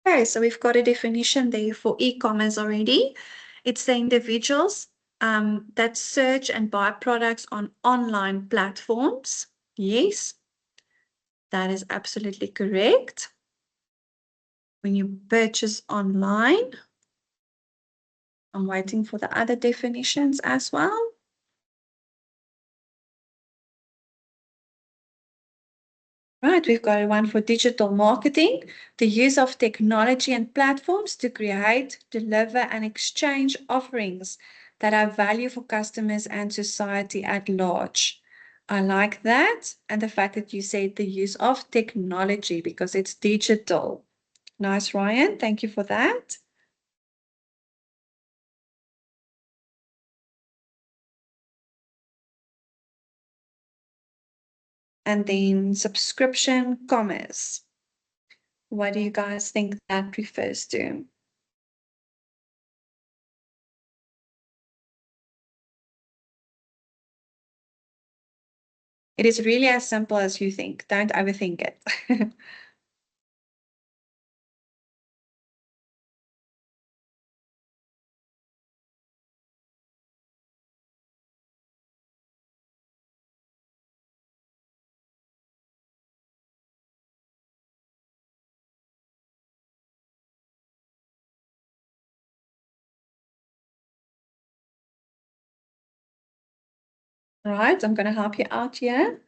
Okay, so we've got a definition there for e-commerce already. It's the individuals that search and buy products on online platforms. Yes, that is absolutely correct. When you purchase online, I'm waiting for the other definitions as well. Right, we've got one for digital marketing, the use of technology and platforms to create, deliver, and exchange offerings that have value for customers and society at large. I like that. And the fact that you said the use of technology because it's digital. Nice, Ryan. Thank you for that. And then subscription commerce. What do you guys think that refers to? It is really as simple as you think. Don't overthink it. Right, I'm going to help you out here.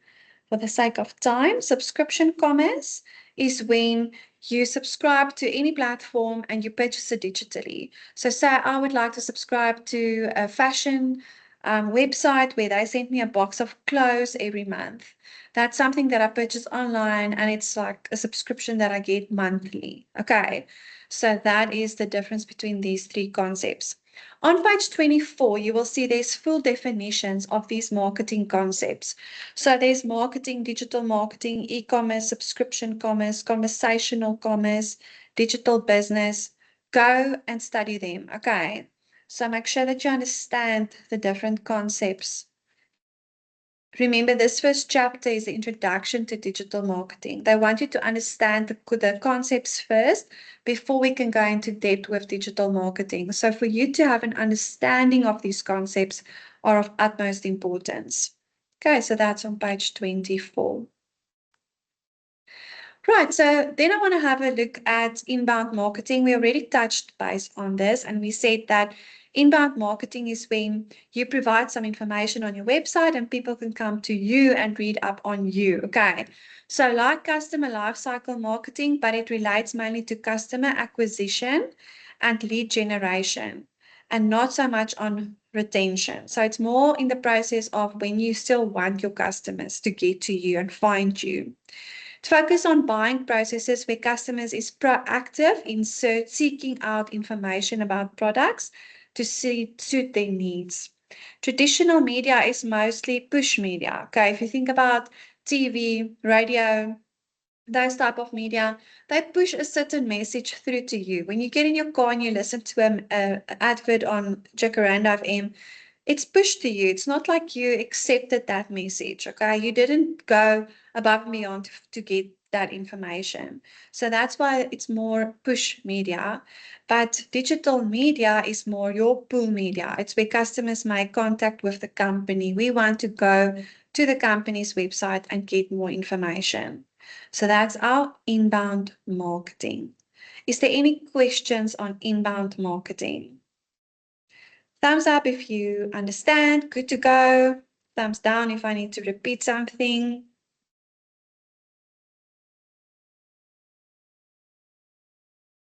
For the sake of time, subscription commerce is when you subscribe to any platform and you purchase it digitally. So say I would like to subscribe to a fashion website where they send me a box of clothes every month. That's something that I purchase online and it's like a subscription that I get monthly. Okay, so that is the difference between these three concepts. On page 24, you will see there's full definitions of these marketing concepts. So there's marketing, digital marketing, e-commerce, subscription commerce, conversational commerce, digital business. Go and study them. Okay. So make sure that you understand the different concepts. Remember, this first chapter is the introduction to digital marketing. They want you to understand the concepts first before we can go into depth with digital marketing. So for you to have an understanding of these concepts are of utmost importance. Okay, so that's on page 24. Right, so then I want to have a look at inbound marketing. We already touched base on this, and we said that inbound marketing is when you provide some information on your website and people can come to you and read up on you. Okay, so like customer lifecycle marketing, but it relates mainly to customer acquisition and lead generation, and not so much on retention. So it's more in the process of when you still want your customers to get to you and find you. Focus on buying processes where customers is proactive in seeking out information about products to suit their needs. Traditional media is mostly push media. Okay, if you think about TV, radio, those type of media, they push a certain message through to you. When you get in your car and you listen to an advert on Jacaranda FM, it's pushed to you. It's not like you accepted that message, okay? You didn't go above and beyond to get that information. So that's why it's more push media. But digital media is more your pull media. It's where customers make contact with the company. We want to go to the company's website and get more information. So that's our inbound marketing. Is there any questions on inbound marketing? Thumbs up if you understand. Good to go. Thumbs down if I need to repeat something.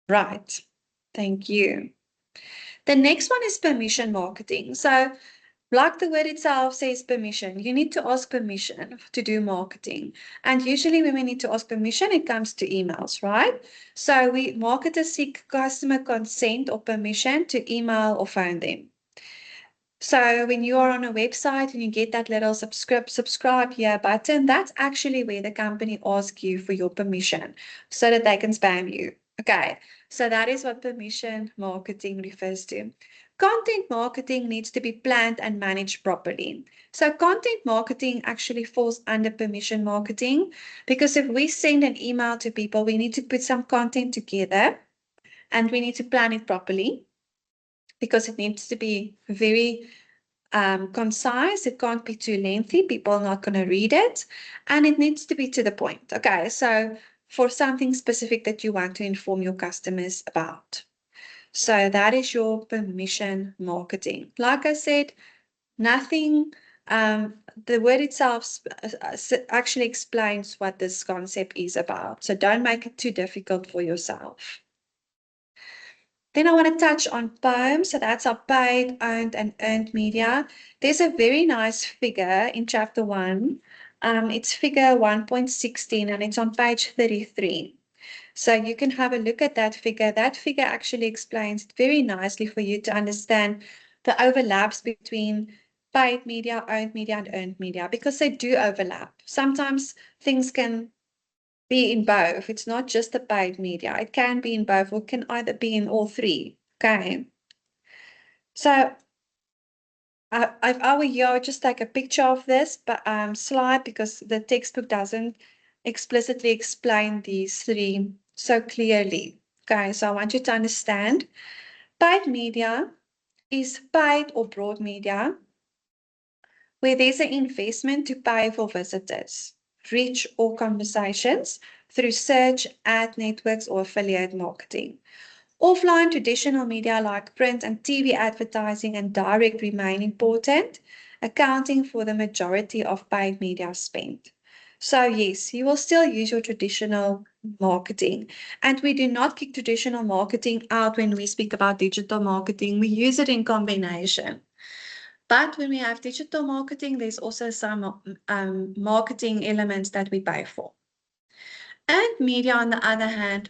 Right. Thank you. The next one is permission marketing. So, like the word itself says permission, you need to ask permission to do marketing. And usually when we need to ask permission, it comes to emails, right? So marketers seek customer consent or permission to email or phone them. So when you are on a website and you get that little subscribe here button, that's actually where the company asks you for your permission so that they can spam you. Okay, so that is what permission marketing refers to. Content marketing needs to be planned and managed properly. So content marketing actually falls under permission marketing because if we send an email to people, we need to put some content together and we need to plan it properly because it needs to be very concise. It can't be too lengthy. People are not going to read it. And it needs to be to the point. Okay, so for something specific that you want to inform your customers about. So that is your permission marketing. Like I said, nothing, the word itself actually explains what this concept is about. So don't make it too difficult for yourself. Then I want to touch on poems. So that's our paid, owned, and earned media. There's a very nice figure in chapter 1. It's figure 1.16 and it's on page 33. So you can have a look at that figure. That figure actually explains it very nicely for you to understand the overlaps between paid media, owned media, and earned media because they do overlap. Sometimes things can be in both. It's not just the paid media. It can be in both or can either be in all three. Okay. So if I were you, I would just take a picture of this slide because the textbook doesn't explicitly explain these three so clearly. Okay, so I want you to understand paid media is paid or broad media where there's an investment to pay for visitors, reach, or conversations through search, ad networks, or affiliate marketing. Offline traditional media like print and TV advertising and direct remain important, accounting for the majority of paid media spend. So yes, you will still use your traditional marketing. And we do not kick traditional marketing out when we speak about digital marketing. We use it in combination. But when we have digital marketing, there's also some marketing elements that we pay for. And media, on the other hand,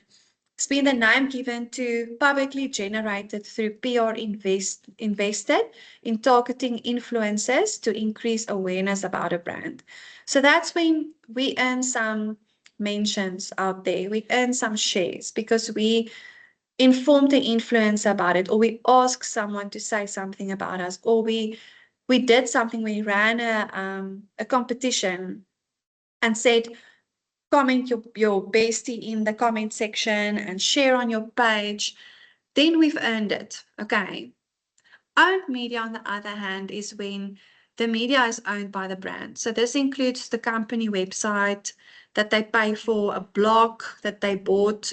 it's been the name given to publicly generated through PR invested in targeting influencers to increase awareness about a brand. So that's when we earn some mentions out there. We earn some shares because we inform the influencer about it, or we ask someone to say something about us, or we did something. We ran a competition and said, comment your bestie in the comment section and share on your page, then we've earned it. Okay. Owned media, on the other hand, is when the media is owned by the brand. So this includes the company website that they pay for, a blog that they bought,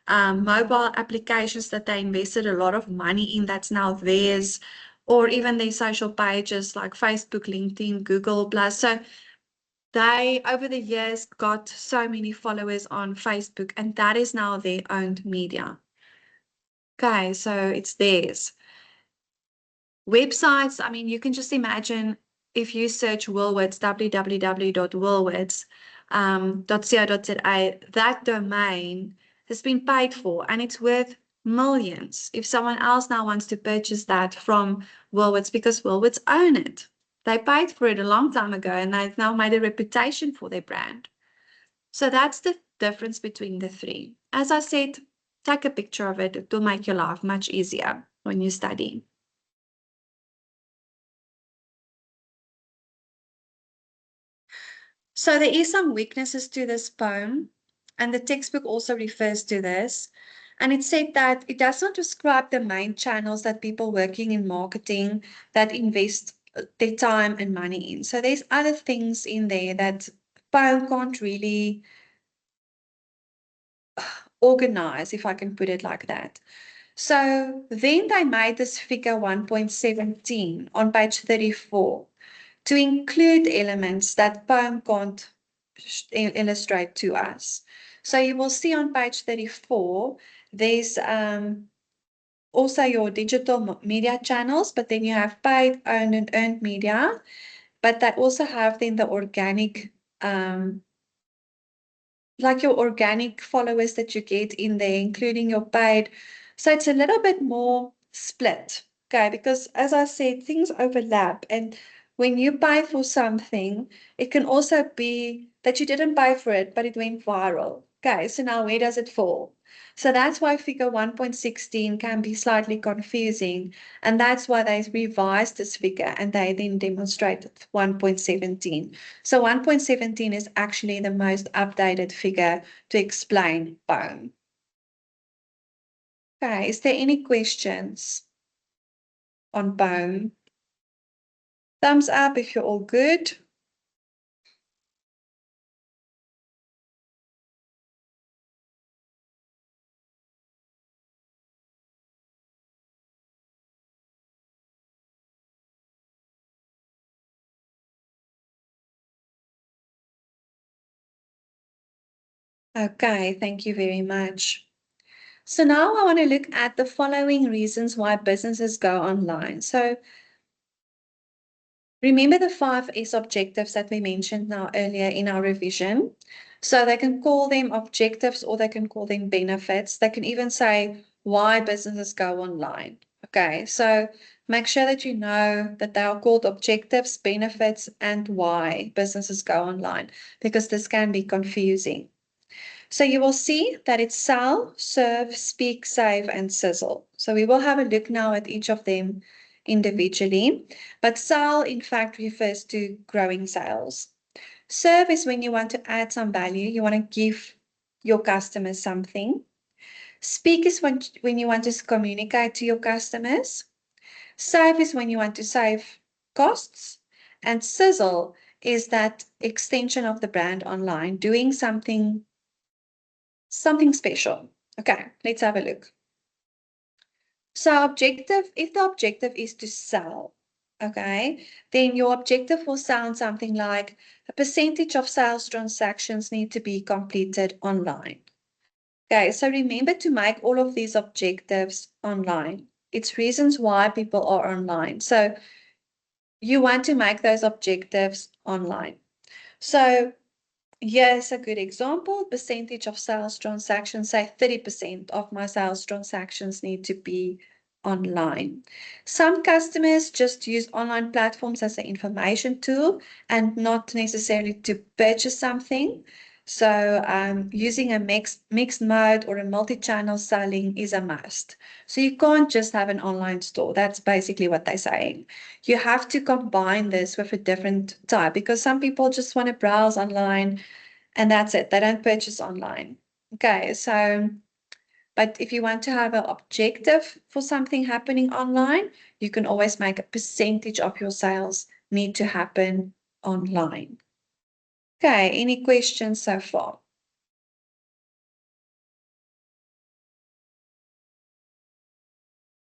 mobile applications that they invested a lot of money in that's now theirs, or even their social pages like Facebook, LinkedIn, Google Plus. So they, over the years, got so many followers on Facebook, and that is now their owned media. Okay, so it's theirs. Websites, I mean, you can just imagine if you search Woolworths, www.woolworths.co.za, that domain has been paid for and it's worth millions. If someone else now wants to purchase that from Woolworths because Woolworths own it, they paid for it a long time ago and they've now made a reputation for their brand. So that's the difference between the three. As I said, take a picture of it. It will make your life much easier when you study. So there is some weaknesses to this poem, and the textbook also refers to this. And it said that it does not describe the main channels that people working in marketing that invest their time and money in. So there's other things in there that poem can't really organize, if I can put it like that. So then they made this figure 1.17 on page 34 to include elements that poem can't illustrate to us. So you will see on page 34, there's also your digital media channels, but then you have paid, owned, and earned media, but they also have then the organic like your organic followers that you get in there, including your paid. So it's a little bit more split, okay? Because as I said, things overlap. And when you pay for something, it can also be that you didn't pay for it, but it went viral. Okay, so now where does it fall? So that's why figure 1.16 can be slightly confusing. And that's why they revised this figure and they then demonstrated 1.17. So 1.17 is actually the most updated figure to explain bone. Okay, is there any questions on bone? Thumbs up if you're all good. Okay, thank you very much. So now I want to look at the following reasons why businesses go online. So remember the 5S objectives that we mentioned now earlier in our revision. So they can call them objectives or they can call them benefits. They can even say why businesses go online. Okay, so make sure that you know that they are called objectives, benefits, and why businesses go online, because this can be confusing. So you will see that it's sell, serve, speak, save, and sizzle. So we will have a look now at each of them individually, but sell, in fact, refers to growing sales. Serve is when you want to add some value, you want to give your customers something. Speak is when you want to communicate to your customers. Save is when you want to save costs. And sizzle is that extension of the brand online, doing something special. Okay, let's have a look. So objective, if the objective is to sell, okay, then your objective will sound something like a percentage of sales transactions need to be completed online. Okay, so remember to make all of these objectives online. It's reasons why people are online. So you want to make those objectives online. So here's a good example. Percentage of sales transactions, say 30% of my sales transactions need to be online. Some customers just use online platforms as an information tool and not necessarily to purchase something. So using a mixed mode or a multi-channel selling is a must. So you can't just have an online store. That's basically what they're saying. You have to combine this with a different type because some people just want to browse online and that's it. They don't purchase online. Okay, so, but if you want to have an objective for something happening online, you can always make a percentage of your sales need to happen online. Okay, any questions so far?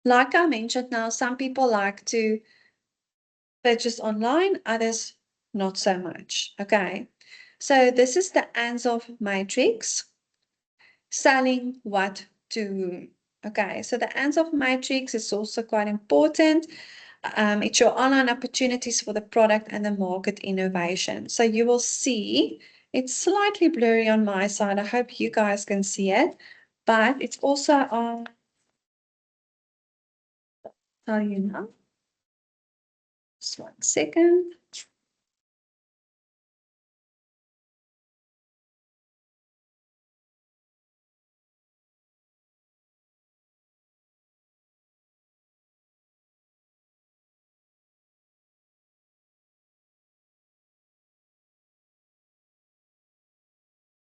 Like I mentioned now, some people like to purchase online, others not so much. Okay, so this is the Ansov matrix. Selling what to whom. Okay, so the Ansov matrix is also quite important. It's your online opportunities for the product and the market innovation. So you will see it's slightly blurry on my side. I hope you guys can see it, but it's also on, tell you now. Just 1 second.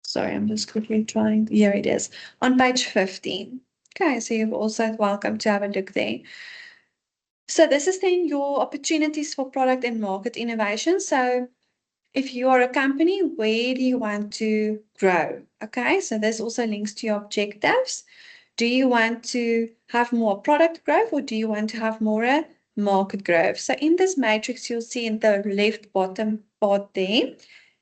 Sorry, I'm just quickly trying. Here it is on page 15. Okay, so you're also welcome to have a look there. So this is then your opportunities for product and market innovation. So if you are a company, where do you want to grow? Okay, so this also links to your objectives. Do you want to have more product growth or do you want to have more market growth? So in this matrix, you'll see in the left bottom part there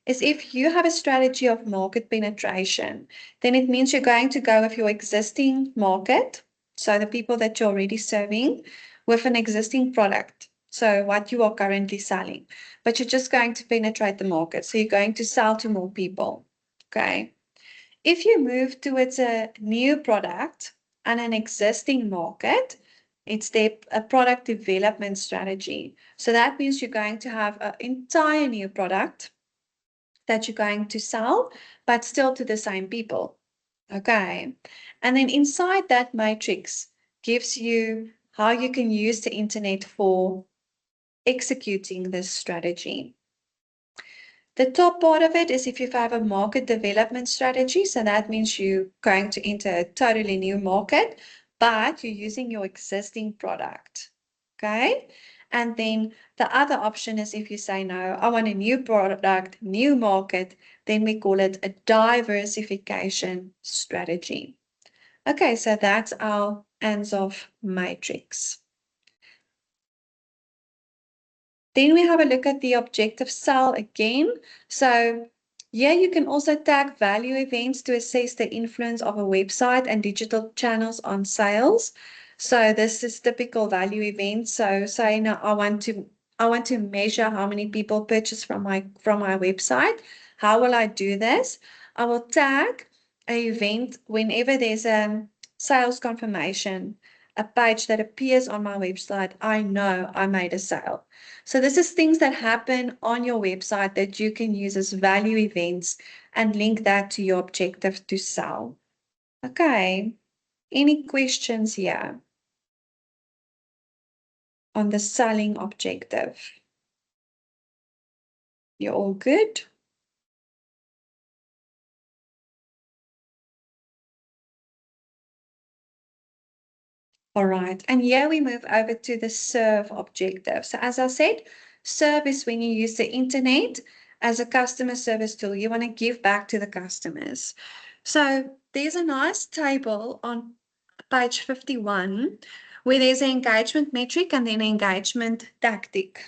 is if you have a strategy of market penetration, then it means you're going to go with your existing market, so the people that you're already serving, with an existing product. So what you are currently selling, but you're just going to penetrate the market. So you're going to sell to more people. Okay. If you move towards a new product and an existing market, it's a product development strategy. So that means you're going to have an entire new product that you're going to sell, but still to the same people. Okay. And then inside that matrix gives you how you can use the internet for executing this strategy. The top part of it is if you have a market development strategy. So that means you're going to enter a totally new market, but you're using your existing product. Okay. And then the other option is if you say, no, I want a new product, new market, then we call it a diversification strategy. Okay. So that's our Ansov matrix. Then we have a look at the objective cell again. So here you can also tag value events to assess the influence of a website and digital channels on sales. So this is typical value events. So say now I want to measure how many people purchase from my website. How will I do this? I will tag an event whenever there's a sales confirmation, a page that appears on my website. I know I made a sale. So this is things that happen on your website that you can use as value events and link that to your objective to sell. Okay. Any questions here? on the selling objective. You're all good? All right, and here we move over to the serve objective. So as I said, serve is when you use the internet as a customer service tool. You want to give back to the customers. So there's a nice table on page 51 where there's an engagement metric and then an engagement tactic.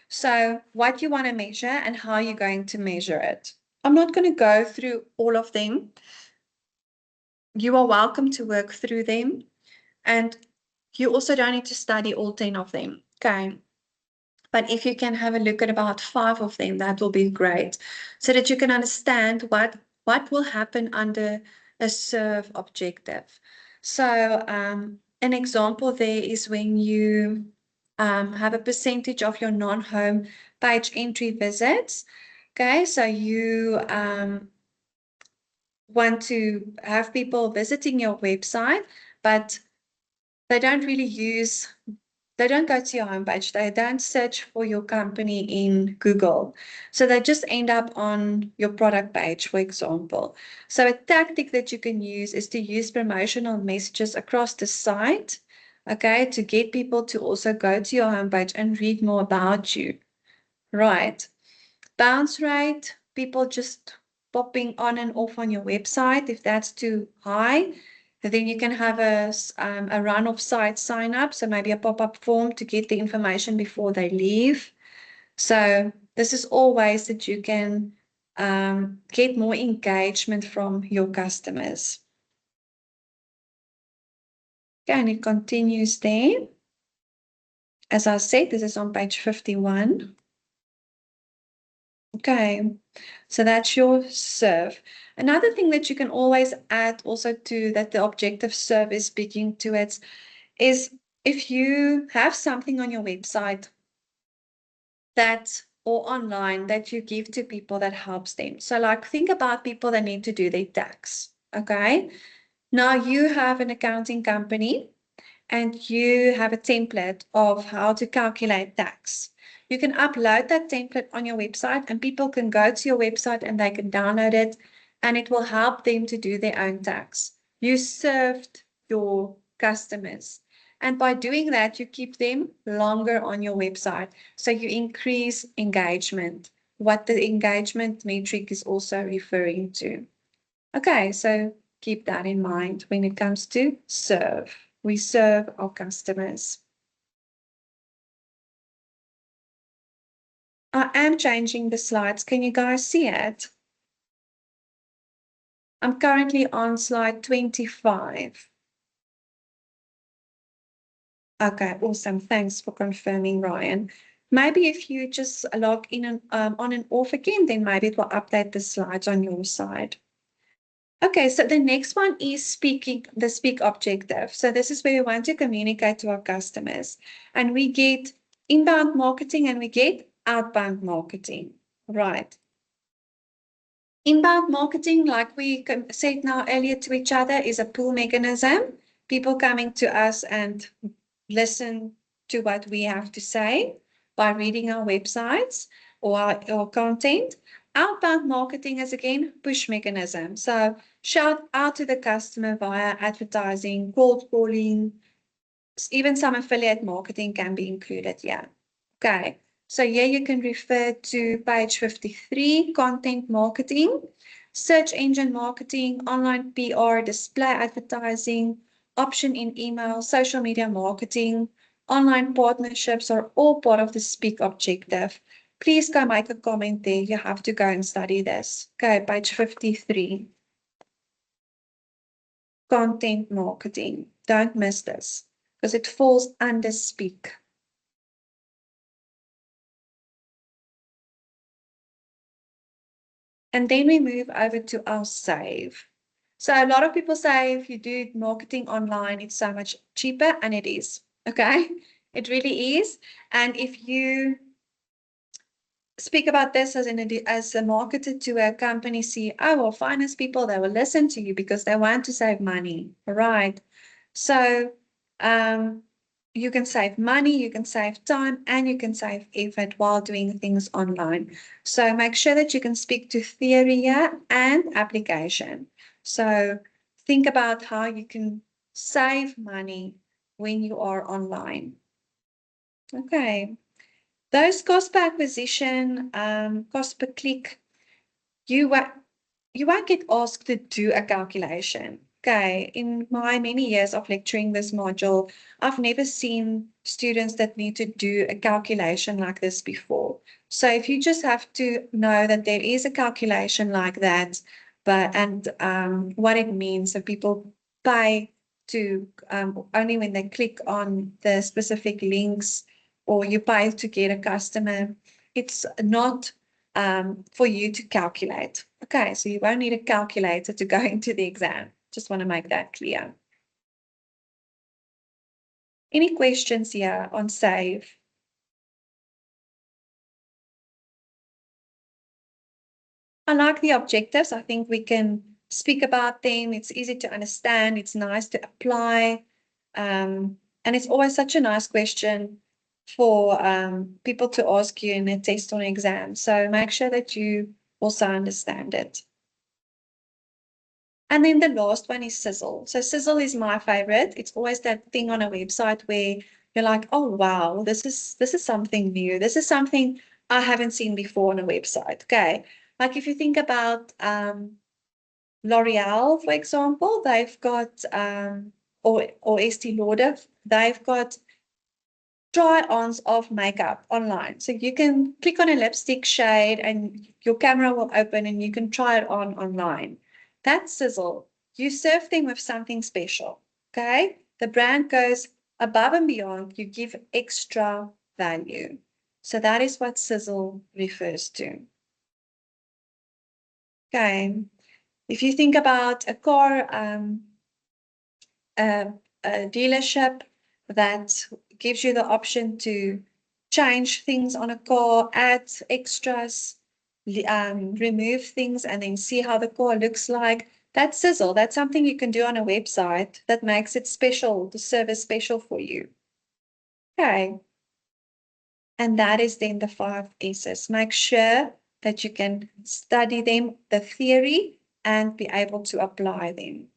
So what you want to measure and how you're going to measure it. I'm not going to go through all of them. You are welcome to work through them. And you also don't need to study all 10 of them. Okay. But if you can have a look at about 5 of them, that will be great. So that you can understand what will happen under a serve objective. So an example there is when you have a percentage of your non-home page entry visits. Okay, so you want to have people visiting your website, but they don't really they don't go to your homepage. They don't search for your company in Google. So they just end up on your product page, for example. So a tactic that you can use is to use promotional messages across the site, okay, to get people to also go to your homepage and read more about you. Right. Bounce rate, people just popping on and off on your website. If that's too high, then you can have a run of site sign up. So maybe a pop-up form to get the information before they leave. So this is all ways that you can get more engagement from your customers. Okay, and it continues there. As I said, this is on page 51. Okay, so that's your serve. Another thing that you can always add also to that the objective serve is speaking to it is if you have something on your website that or online that you give to people that helps them. So like think about people that need to do their tax. Okay. Now you have an accounting company and you have a template of how to calculate tax. You can upload that template on your website and people can go to your website and they can download it and it will help them to do their own tax. You served your customers. And by doing that, you keep them longer on your website. So you increase engagement, what the engagement metric is also referring to. Okay, so keep that in mind when it comes to serve. We serve our customers. I am changing the slides. Can you guys see it? I'm currently on slide 25. Okay, awesome. Thanks for confirming, Ryan. Maybe if you just log in and on and off again, then maybe it will update the slides on your side. Okay, so the next one is the speak objective. So this is where we want to communicate to our customers. And we get inbound marketing and we get outbound marketing. Right. Inbound marketing, like we said now earlier to each other, is a pull mechanism. People coming to us and listen to what we have to say by reading our websites or our content. Outbound marketing is again push mechanism. So shout out to the customer via advertising, cold calling, even some affiliate marketing can be included here. Okay, so here you can refer to page 53, content marketing, search engine marketing, online PR, display advertising, option in email, social media marketing, online partnerships are all part of the speak objective. Please go make a comment there. You have to go and study this. Okay, page 53. Content marketing. Don't miss this because it falls under speak. And then we move over to our save. So a lot of people say if you do marketing online, it's so much cheaper, and it is. Okay, it really is. And if you speak about this as a marketer to a company CEO or finance people, they will listen to you because they want to save money, right? So you can save money, you can save time, and you can save effort while doing things online. So make sure that you can speak to theory here and application. So think about how you can save money when you are online. Okay. Those cost per acquisition, cost per click, you you won't get asked to do a calculation. Okay, in my many years of lecturing this module, I've never seen students that need to do a calculation like this before. So if you just have to know that there is a calculation like that, but and what it means, so people pay to only when they click on the specific links, or you pay to get a customer. It's not for you to calculate. Okay, so you won't need a calculator to go into the exam. Just want to make that clear. Any questions here on SAVE? I like the objectives. I think we can speak about them. It's easy to understand. It's nice to apply. And it's always such a nice question for people to ask you in a test or an exam. So make sure that you also understand it. And then the last one is Sizzle. So Sizzle is my favorite. It's always that thing on a website where you're like, oh wow, this is something new. This is something I haven't seen before on a website. Okay. Like if you think about L'Oreal, for example, they've got or Estee Lauder, they've got try-ons of makeup online. So you can click on a lipstick shade and your camera will open and you can try it on online. That's Sizzle. You serve them with something special, okay? The brand goes above and beyond. You give extra value. So that is what Sizzle refers to. Okay. If you think about a car, a, a dealership that gives you the option to change things on a car, add extras, remove things, and then see how the car looks like. That's Sizzle. That's something you can do on a website that makes it special, the service special for you. Okay. And that is then the 5 S's. Make sure that you can study them, the theory, and be able to apply them.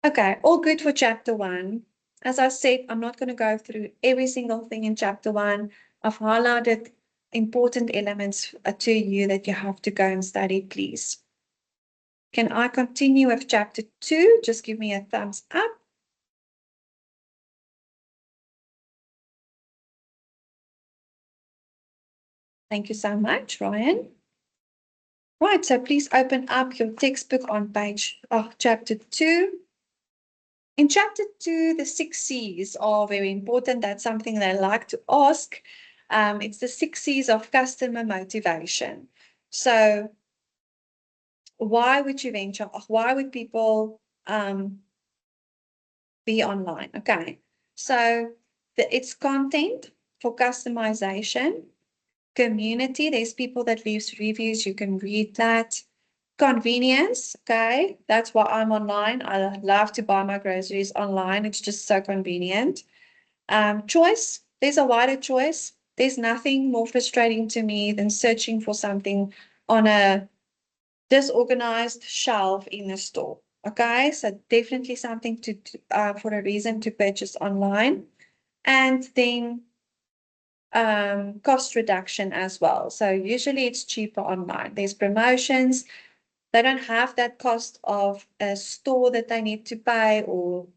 Okay, all good for chapter 1. As I said, I'm not going to go through every single thing in chapter 1. I've highlighted important elements to you that you have to go and study, please. Can I continue with chapter 2? Just give me a thumbs up. Thank you so much, Ryan. Right, so please open up your textbook on page chapter 2. In chapter 2, the 6 C's are very important. That's something that I like to ask. It's the 6 C's of customer motivation. So why would you venture? Why would people be online? Okay, so it's content for customization, community. There's people that leaves reviews. You can read that. Convenience, okay, that's why I'm online. I love to buy my groceries online. It's just so convenient. Choice, there's a wider choice. There's nothing more frustrating to me than searching for something on a disorganized shelf in a store. Okay, so definitely something to for a reason to purchase online. And then cost reduction as well. So usually it's cheaper online. There's promotions. They don't have that cost of a store that they need to buy or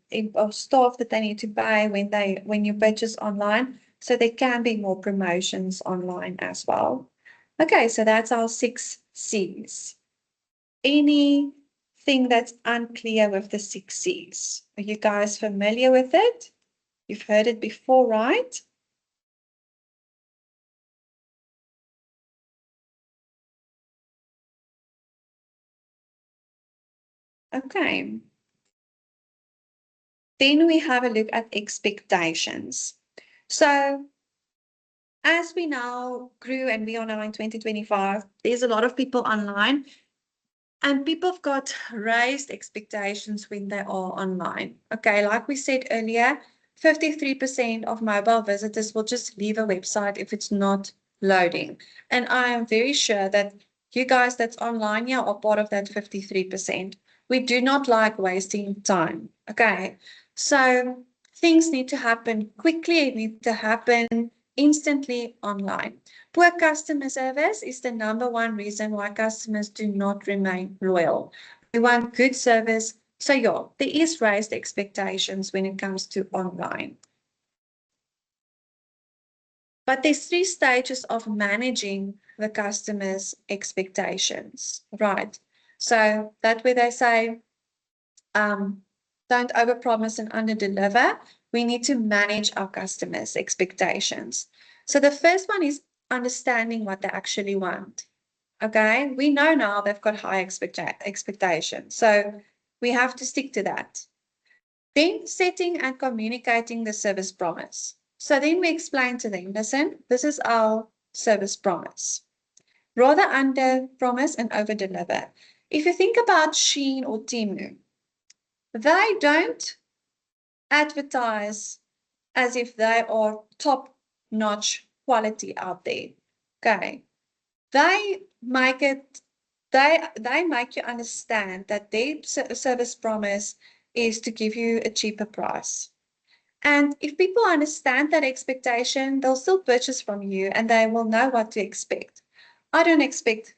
staff that they need to buy when you purchase online. So there can be more promotions online as well. Okay, so that's our 6 C's. Anything that's unclear with the 6 C's? Are you guys familiar with it? You've heard it before, right? Okay. Then we have a look at expectations. So as we now grew and we are now in 2025, there's a lot of people online. And people have got raised expectations when they are online. Okay, like we said earlier, 53% of mobile visitors will just leave a website if it's not loading. And I am very sure that you guys that's online here are part of that 53%. We do not like wasting time. Okay, so things need to happen quickly, it needs to happen instantly online. Poor customer service is the number one reason why customers do not remain loyal. We want good service. So yeah, there is raised expectations when it comes to online. But there's three stages of managing the customer's expectations, right? So that where they say, don't overpromise and underdeliver. We need to manage our customers' expectations. So the first one is understanding what they actually want. Okay, we know now they've got high expectations, so we have to stick to that. Then setting and communicating the service promise. So then we explain to them, listen, this is our service promise. Rather under promise and over deliver. If you think about Shein or Temu, they don't advertise as if they are top notch quality out there. Okay. They make it, they make you understand that their service promise is to give you a cheaper price. And if people understand that expectation, they'll still purchase from you and they will know what to expect. I don't expect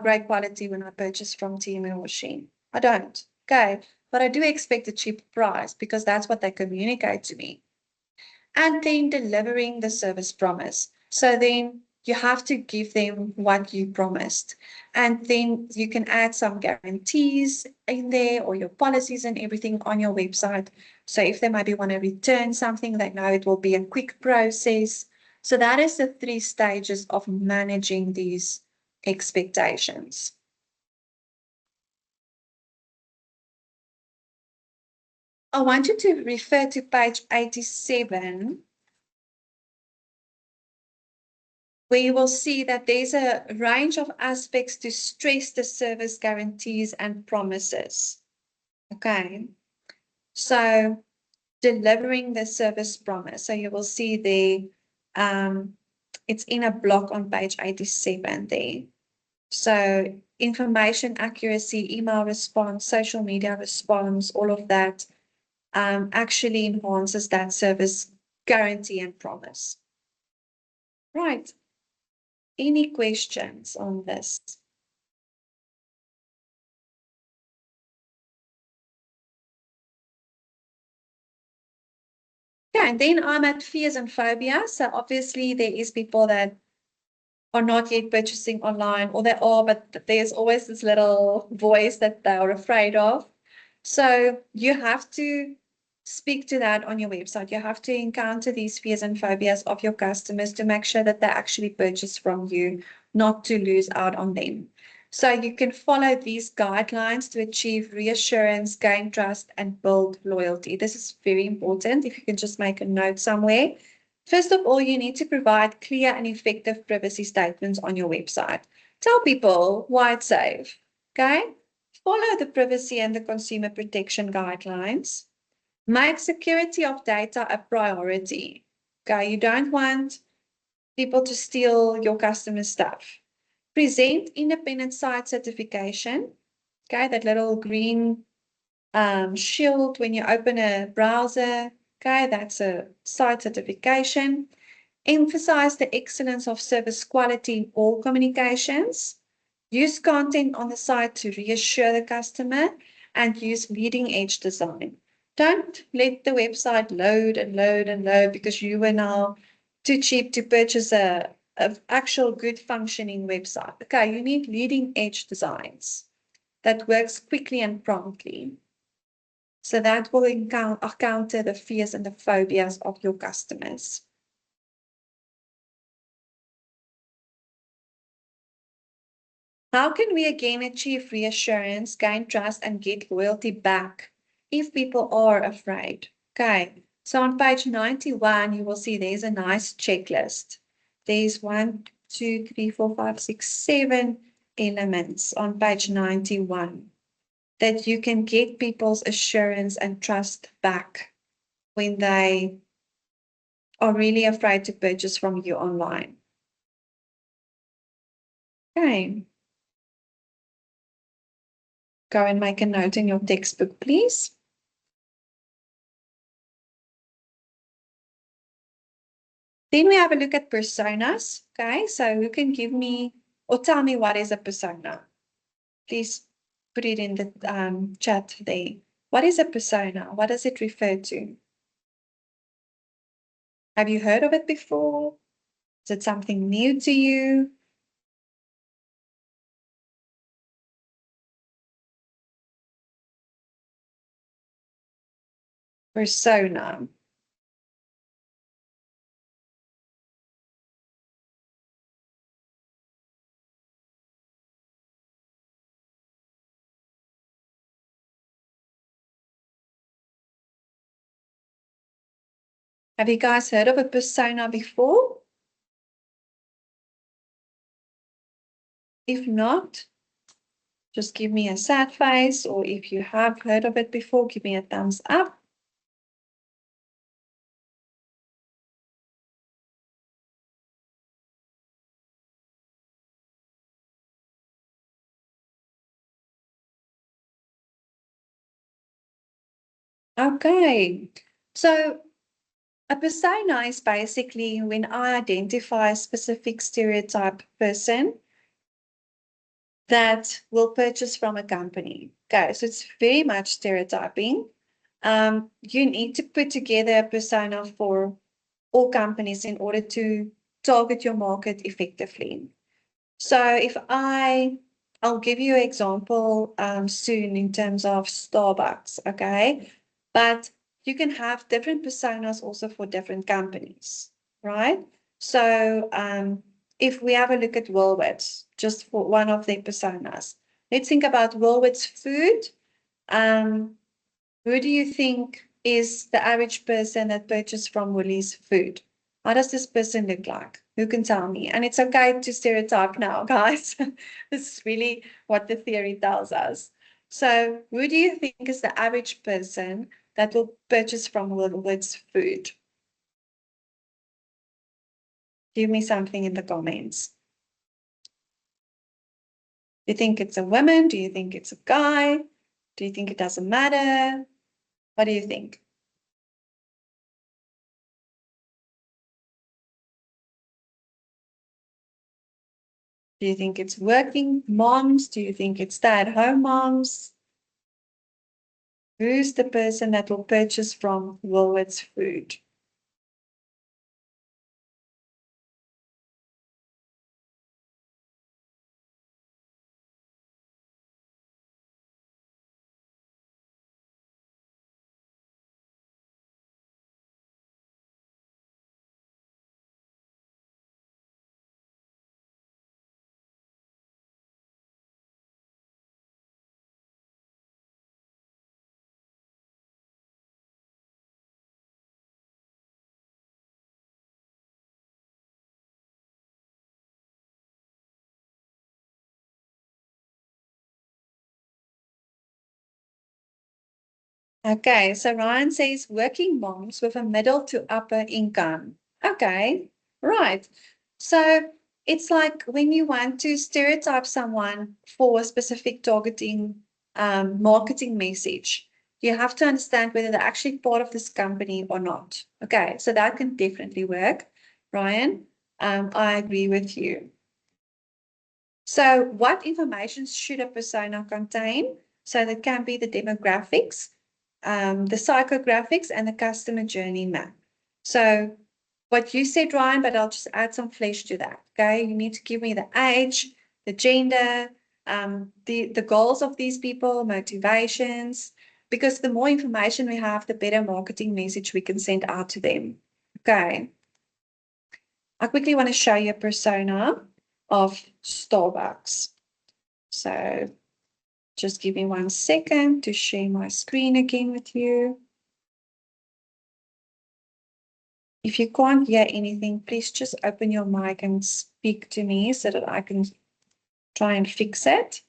great quality when I purchase from Temu or Shein. I don't. Okay. But I do expect a cheap price because that's what they communicate to me. And then delivering the service promise. So then you have to give them what you promised. And then you can add some guarantees in there or your policies and everything on your website. So if they maybe want to return something, they know it will be a quick process. So that is the three stages of managing these expectations. I want you to refer to page 87, where you will see that there's a range of aspects to stress the service guarantees and promises. Okay, so delivering the service promise. So you will see there, it's in a block on page 87 there. So information accuracy, email response, social media response, all of that actually enhances that service guarantee and promise. Right. Any questions on this? Yeah, and then I'm at fears and phobias. So obviously there is people that are not yet purchasing online, or they are, but there's always this little voice that they are afraid of. So you have to speak to that on your website. You have to encounter these fears and phobias of your customers to make sure that they actually purchase from you, not to lose out on them. So you can follow these guidelines to achieve reassurance, gain trust, and build loyalty. This is very important. If you can just make a note somewhere. First of all, you need to provide clear and effective privacy statements on your website. Tell people why it's safe. Okay? Follow the privacy and the consumer protection guidelines. Make security of data a priority. Okay, you don't want people to steal your customer stuff. Present independent site certification. Okay, that little green shield when you open a browser. Okay, that's a site certification. Emphasize the excellence of service quality in all communications. Use content on the site to reassure the customer and use leading edge design. Don't let the website load and load and load because you were now too cheap to purchase a actual good functioning website. Okay, you need leading edge designs that works quickly and promptly. So that will counter the fears and the phobias of your customers. How can we again achieve reassurance, gain trust, and get loyalty back if people are afraid? Okay, so on page 91, you will see there's a nice checklist. There's 1, 2, 3, 4, 5, 6, 7 elements on page 91 that you can get people's assurance and trust back when they are really afraid to purchase from you online. Okay. Go and make a note in your textbook, please. Then we have a look at personas. Okay, so who can give me or tell me what is a persona? Please put it in the chat there. What is a persona? What does it refer to? Have you heard of it before? Is it something new to you? Persona. Have you guys heard of a persona before? If not, just give me a sad face, or if you have heard of it before, give me a thumbs up. Okay, so a persona is basically when I identify a specific stereotype person that will purchase from a company. Okay, so it's very much stereotyping. You need to put together a persona for all companies in order to target your market effectively. So if I'll give you an example soon in terms of Starbucks, okay? But you can have different personas also for different companies, right? So if we have a look at Woolworths, just for one of their personas, let's think about Woolworths food. Who do you think is the average person that purchases from Woolies food? How does this person look like? Who can tell me? And it's okay to stereotype now, guys. This is really what the theory tells us. So who do you think is the average person that will purchase from Woolworths food? Give me something in the comments. Do you think it's a woman? Do you think it's a guy? Do you think it doesn't matter? What do you think? Do you think it's working moms? Do you think it's stay-at-home moms? Who's the person that will purchase from Woolworths food? Okay, so Ryan says working moms with a middle to upper income. Okay, right. So it's like when you want to stereotype someone for a specific targeting marketing message, you have to understand whether they're actually part of this company or not. Okay, so that can definitely work, Ryan. I agree with you. So what information should a persona contain? So that can be the demographics, the psychographics, and the customer journey map. So what you said, Ryan, but I'll just add some flesh to that. Okay, you need to give me the age, the gender, the goals of these people, motivations, because the more information we have, the better marketing message we can send out to them. Okay. I quickly want to show you a persona of Starbucks. So just give me 1 second to share my screen again with you. If you can't hear anything, please just open your mic and speak to me so that I can try and fix it.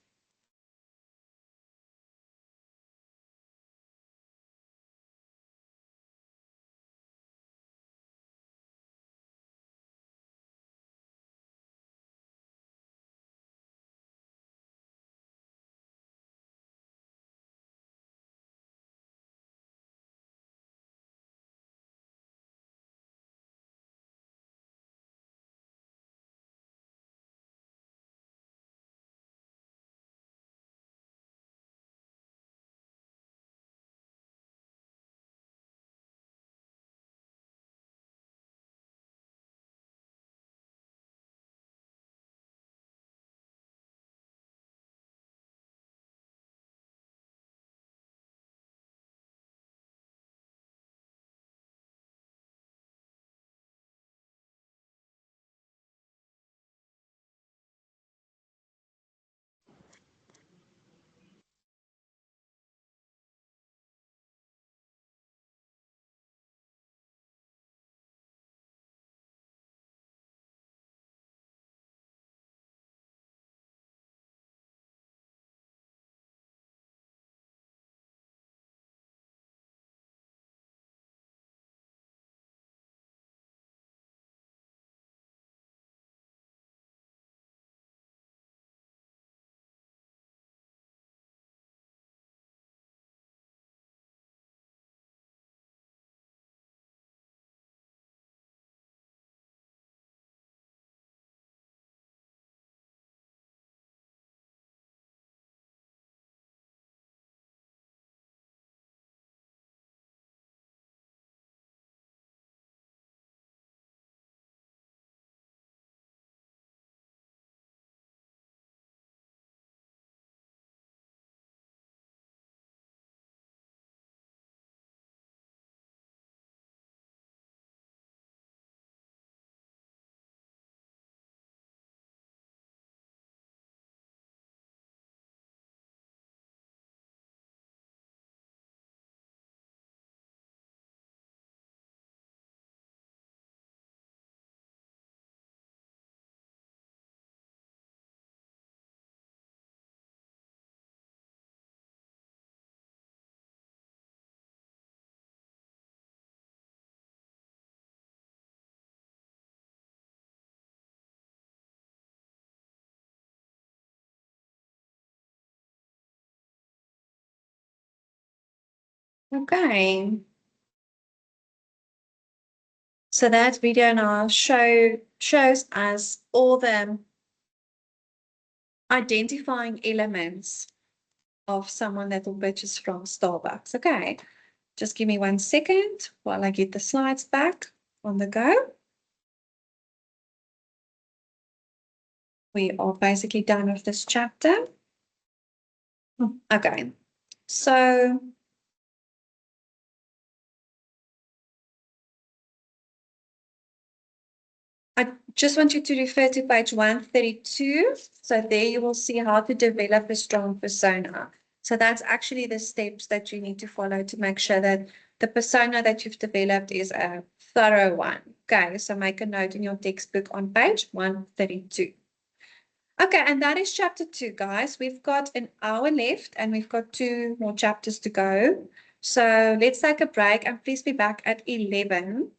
Okay. So that video now shows us all the identifying elements of someone that will purchase from Starbucks. Okay, just give me 1 second while I get the slides back on the go. We are basically done with this chapter. Okay, so I just want you to refer to page 132. So there you will see how to develop a strong persona. So that's actually the steps that you need to follow to make sure that the persona that you've developed is a thorough one. Okay, so make a note in your textbook on page 132. Okay, and that is chapter 2, guys. We've got an hour left and we've got 2 more chapters to go. So let's take a break and please be back at 11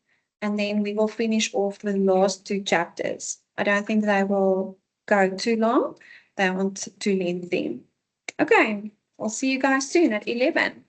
and then we will finish off the last 2 chapters. I don't think they will go too long. They won't too lengthy. Okay, I'll see you guys soon at 11.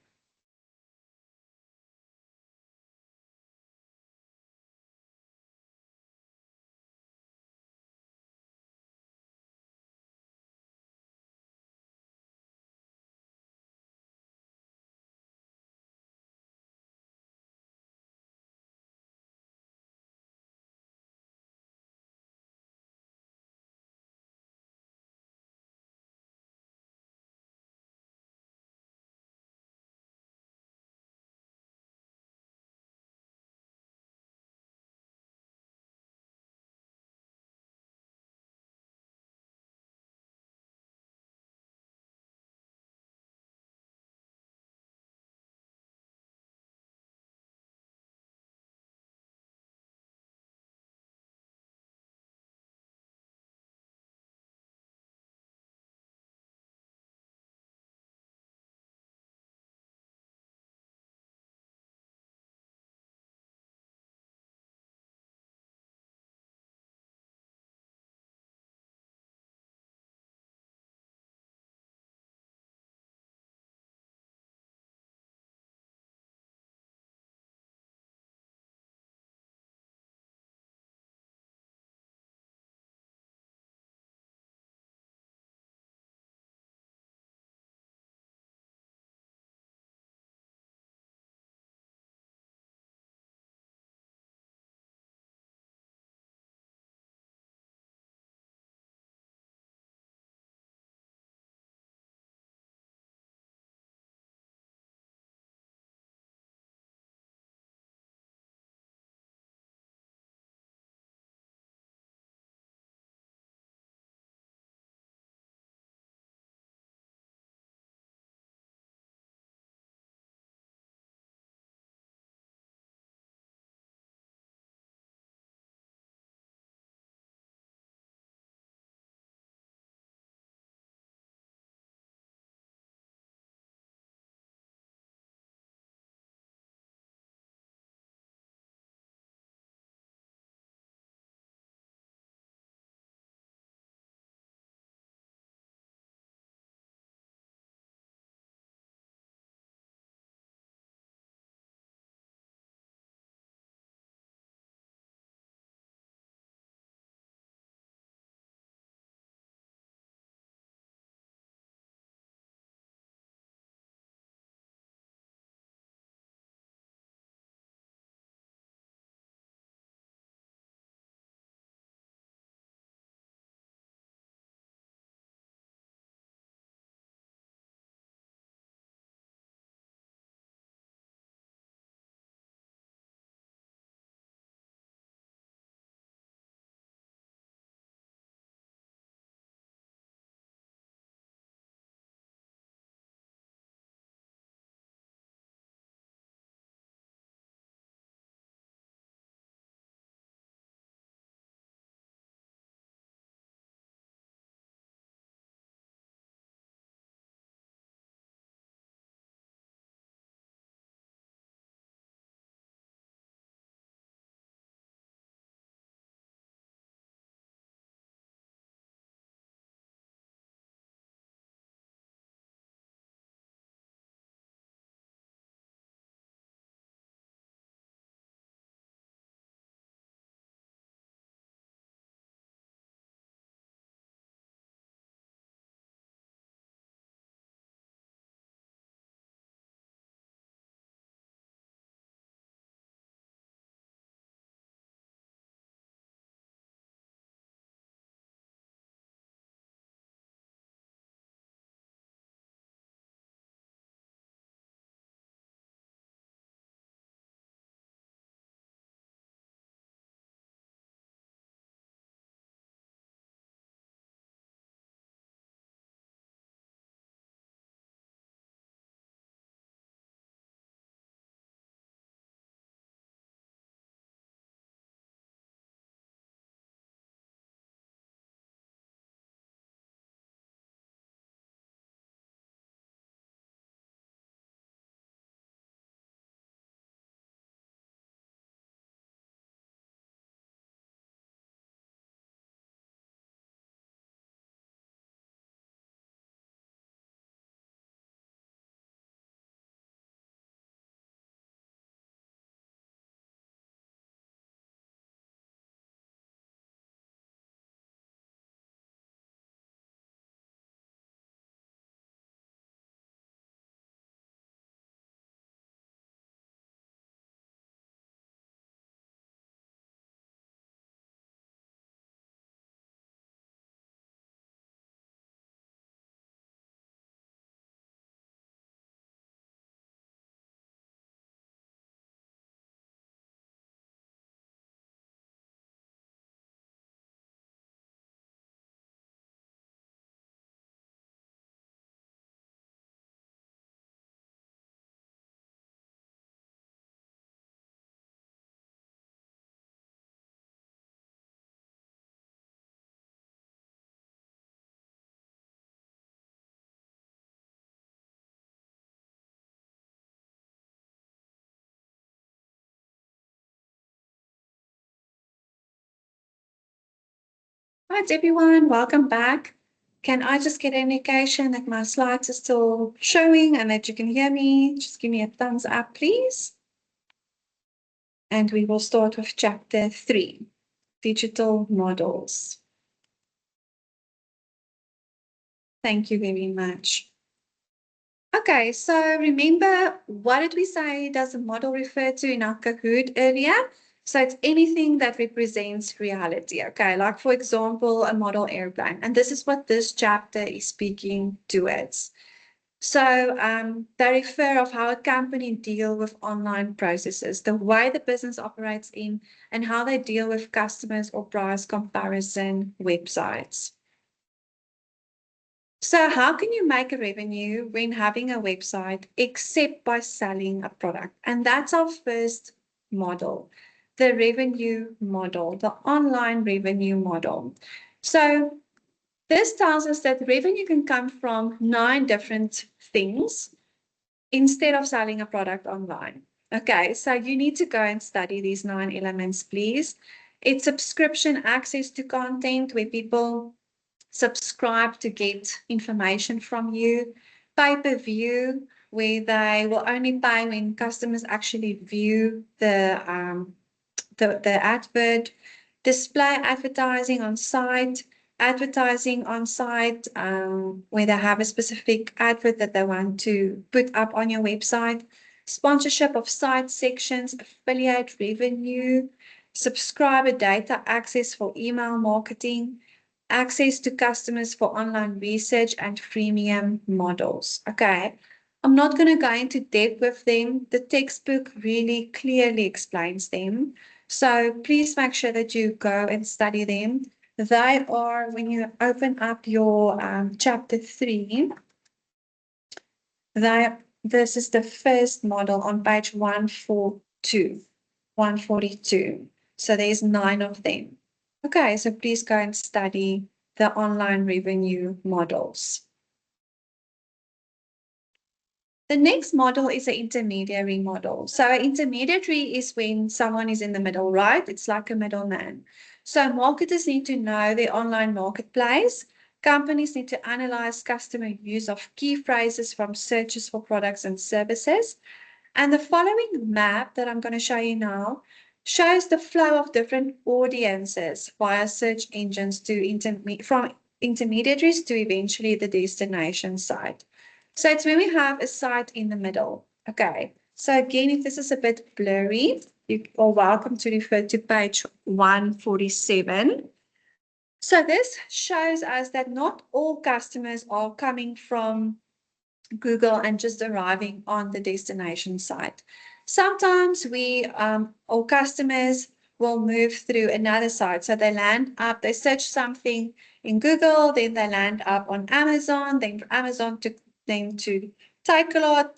Right, everyone, welcome back. Can I just get an indication that my slides are still showing and that you can hear me? Just give me a thumbs up, please. And we will start with chapter 3, digital models. Thank you very much. Okay, so remember, what did we say does a model refer to in our Kahoot earlier? So it's anything that represents reality, okay? Like, for example, a model airplane. And this is what this chapter is speaking towards. So they refer of how a company deal with online processes, the way the business operates in, and how they deal with customers or price comparison websites. So how can you make a revenue when having a website except by selling a product? And that's our first model, the revenue model, the online revenue model. So this tells us that revenue can come from 9 different things instead of selling a product online. Okay, so you need to go and study these 9 elements, please. It's subscription access to content where people subscribe to get information from you, pay-per-view, where they will only pay when customers actually view the advert, display advertising on site where they have a specific advert that they want to put up on your website, sponsorship of site sections, affiliate revenue, subscriber data access for email marketing, access to customers for online research, and freemium models. Okay. I'm not going to go into depth with them. The textbook really clearly explains them. So please make sure that you go and study them. They are, when you open up your chapter 3, this is the first model on page 142. So there's 9 of them. Okay, so please go and study the online revenue models. The next model is an intermediary model. So an intermediary is when someone is in the middle, right? It's like a middleman. So marketers need to know the online marketplace. Companies need to analyze customer use of key phrases from searches for products and services. And the following map that I'm going to show you now shows the flow of different audiences via search engines from intermediaries to eventually the destination site. So it's when we have a site in the middle. Okay. So again, if this is a bit blurry, you are welcome to refer to page 147. So this shows us that not all customers are coming from Google and just arriving on the destination site. Sometimes or customers will move through another site. So they search something in Google, then they land up on Amazon, then Amazon took them to Takealot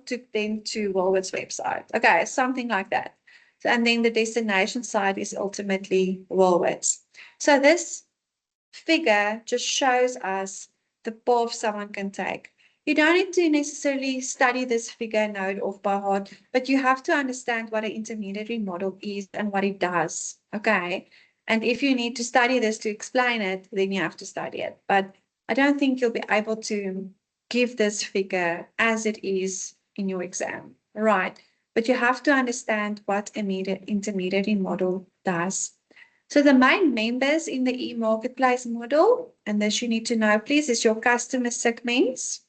took them to Woolworths website. Okay, something like that. And then the destination site is ultimately Woolworths. So this figure just shows us the path someone can take. You don't need to necessarily study this figure node off by heart, but you have to understand what an intermediary model is and what it does. Okay. And if you need to study this to explain it, then you have to study it. But I don't think you'll be able to give this figure as it is in your exam. Right. But you have to understand what an intermediary model does. So the main members in the e-marketplace model, and this you need to know, please, is your customer segments,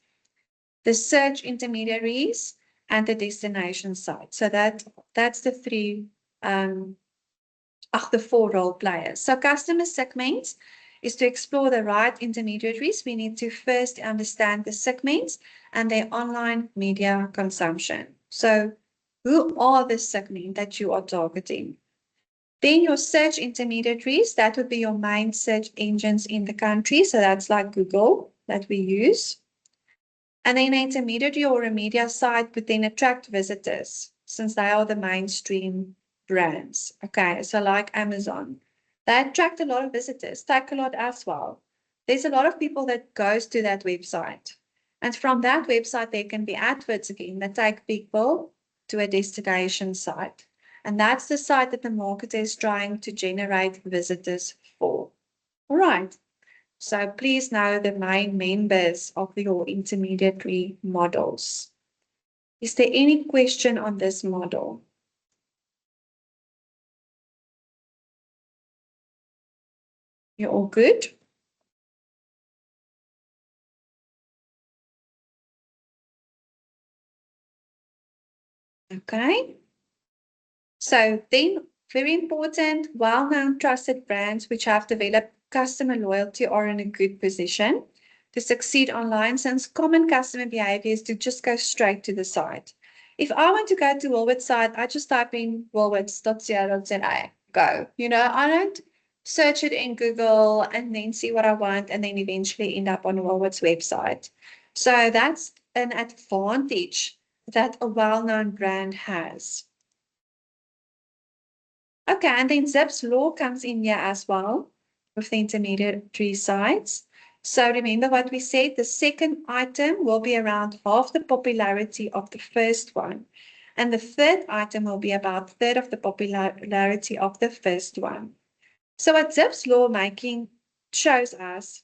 the search intermediaries, and the destination site. So that's the the 4 role players. So customer segments is to explore the right intermediaries. We need to first understand the segments and their online media consumption. So who are the segment that you are targeting? Then your search intermediaries, that would be your main search engines in the country. So that's like Google that we use. And then an intermediary or a media site would then attract visitors since they are the mainstream brands. Okay, so like Amazon, they attract a lot of visitors, Takealot as well. There's a lot of people that goes to that website. And from that website, there can be adverts again that take people to a destination site. And that's the site that the marketer is trying to generate visitors for. All right. So please know the main members of your intermediary models. Is there any question on this model? You're all good? Okay. So then, very important, well-known trusted brands which have developed customer loyalty are in a good position to succeed online, since common customer behavior is to just go straight to the site. If I want to go to Woolworths site, I just type in woolworths.co.za, go. I don't search it in Google and then see what I want and then eventually end up on a Woolworths website. So that's an advantage that a well-known brand has. Okay, and then Zipf's law comes in here as well with the intermediary sites. So remember what we said, the second item will be around half the popularity of the first one. And the third item will be about a third of the popularity of the first one. So what Zipf's law making shows us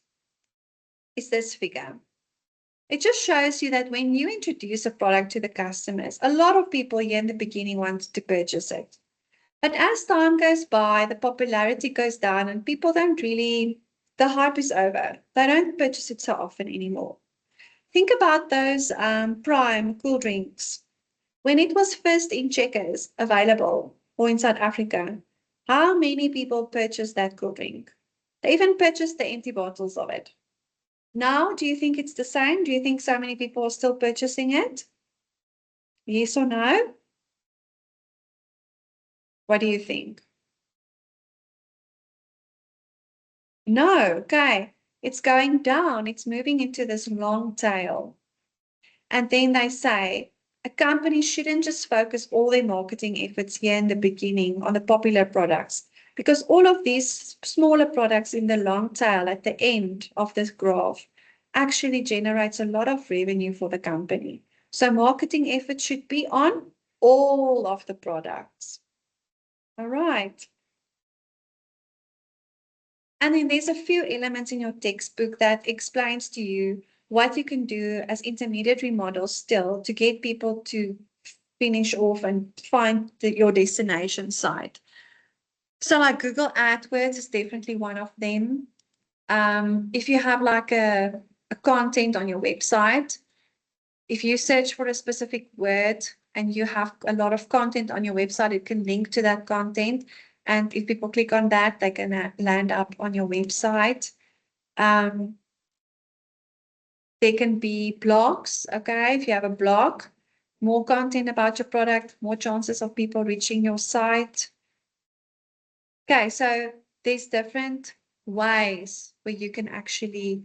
is this figure. It just shows you that when you introduce a product to the customers, a lot of people here in the beginning want to purchase it. But as time goes by, the popularity goes down and people don't really, the hype is over. They don't purchase it so often anymore. Think about those Prime cool drinks. When it was first in Checkers available or in South Africa, how many people purchased that cool drink? They even purchased the empty bottles of it. Now, do you think it's the same? Do you think so many people are still purchasing it? Yes or no? What do you think? No, okay. It's going down. It's moving into this long tail. And then they say a company shouldn't just focus all their marketing efforts here in the beginning on the popular products, because all of these smaller products in the long tail at the end of this graph actually generates a lot of revenue for the company. So marketing efforts should be on all of the products. All right. And then there's a few elements in your textbook that explains to you what you can do as intermediary models still to get people to finish off and find your destination site. So like Google AdWords is definitely one of them. If you have like a content on your website, if you search for a specific word and you have a lot of content on your website, it can link to that content. And if people click on that, they can land up on your website. There can be blogs, okay? If you have a blog, more content about your product, more chances of people reaching your site. Okay, so there's different ways where you can actually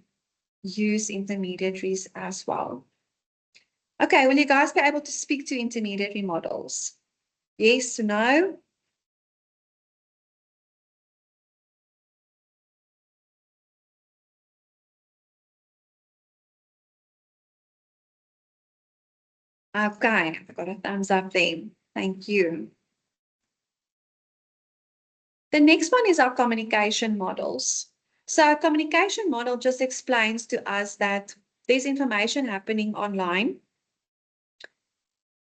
use intermediaries as well. Okay, will you guys be able to speak to intermediary models? Yes, no? Okay, I've got a thumbs up there. Thank you. The next one is our communication models. So a communication model just explains to us that there's information happening online.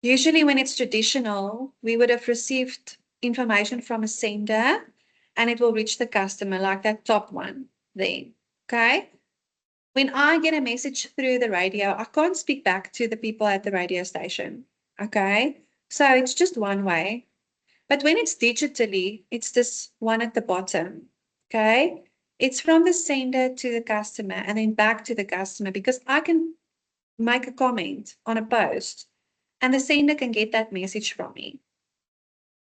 Usually when it's traditional, we would have received information from a sender and it will reach the customer, like that top one there, okay? When I get a message through the radio, I can't speak back to the people at the radio station, okay? So it's just one way. But when it's digitally, it's this one at the bottom, okay? It's from the sender to the customer and then back to the customer, because I can make a comment on a post and the sender can get that message from me.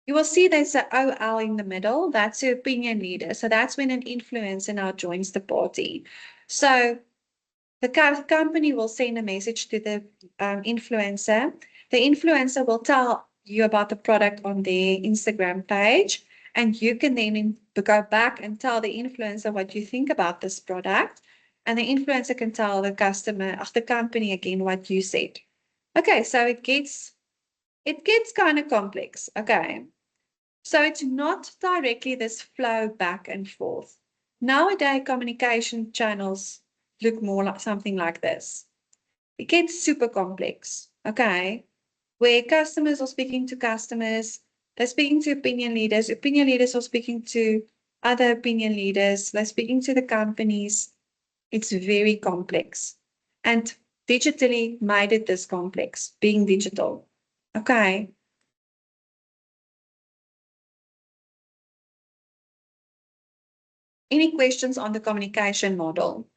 You will see there's an OL in the middle. That's the opinion leader. So that's when an influencer now joins the party. So the company will send a message to the influencer. The influencer will tell you about the product on their Instagram page, and you can then go back and tell the influencer what you think about this product, and the influencer can tell the customer of the company again what you said. Okay, so it gets kind of complex. Okay, so it's not directly this flow back and forth. Nowadays, communication channels look more like something like this. It gets super complex, okay? Where customers are speaking to customers, they're speaking to opinion leaders are speaking to other opinion leaders, they're speaking to the companies. It's very complex. And digitally made it this complex, being digital. Okay. Any questions on the communication model?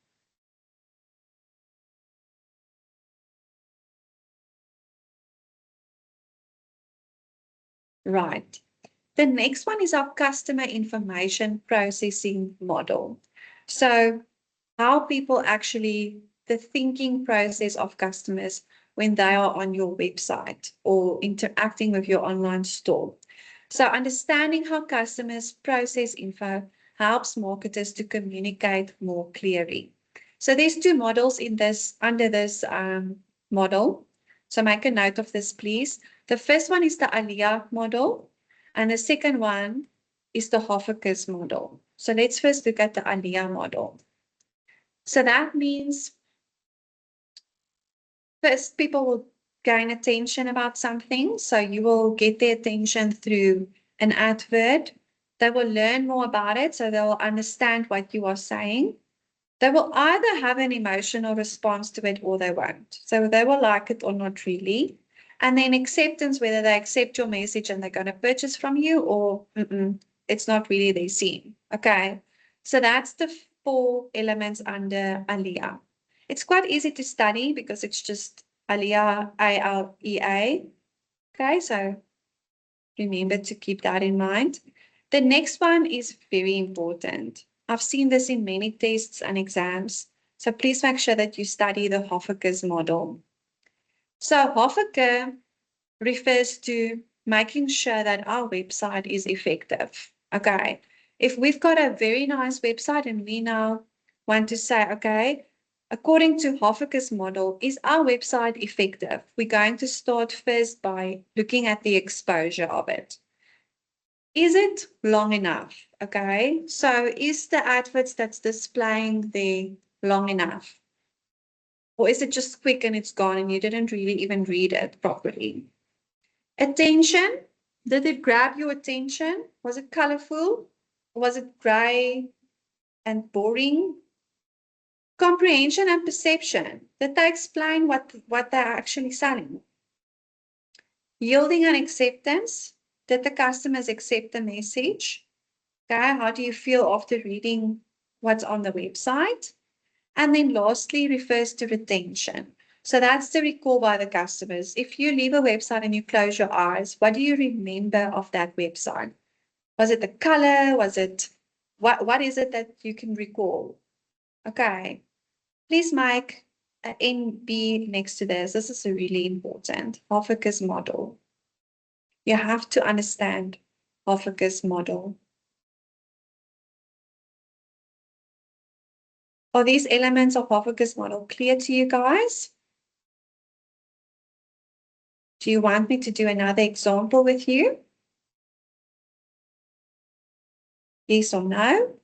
Right. The next one is our customer information processing model. So how people actually, the thinking process of customers when they are on your website or interacting with your online store. So understanding how customers process info helps marketers to communicate more clearly. So there's two models in this under this model. So make a note of this, please. The first one is the ALIA model, and the second one is the Hoffaker's model. So let's first look at the ALIA model. So that means first people will gain attention about something. So you will get their attention through an advert. They will learn more about it. So they will understand what you are saying. They will either have an emotional response to it or they won't. So they will like it or not really. And then acceptance, whether they accept your message and they're going to purchase from you or it's not really their scene. Okay. So that's the four elements under ALIA. It's quite easy to study because it's just ALIA, ALEA. Okay. So remember to keep that in mind. The next one is very important. I've seen this in many tests and exams. So please make sure that you study the Hoffaker's model. So Hoffaker refers to making sure that our website is effective. Okay. If we've got a very nice website and we now want to say, okay, according to Hoffaker's model, is our website effective? We're going to start first by looking at the exposure of it. Is it long enough? Okay. So is the adverts that's displaying there long enough? Or is it just quick and it's gone and you didn't really even read it properly? Attention. Did it grab your attention? Was it colorful? Was it gray and boring? Comprehension and perception. Did they explain what they're actually selling? Yielding and acceptance. Did the customers accept the message? Okay, how do you feel after reading what's on the website? And then lastly refers to retention. So that's the recall by the customers. If you leave a website and you close your eyes, what do you remember of that website? Was it the color? Was it what is it that you can recall? Okay. Please make an NB next to this. This is a really important Hoffaker's model. You have to understand Hoffaker's model. Are these elements of Hoffaker's model clear to you guys? Do you want me to do another example with you? Yes or no?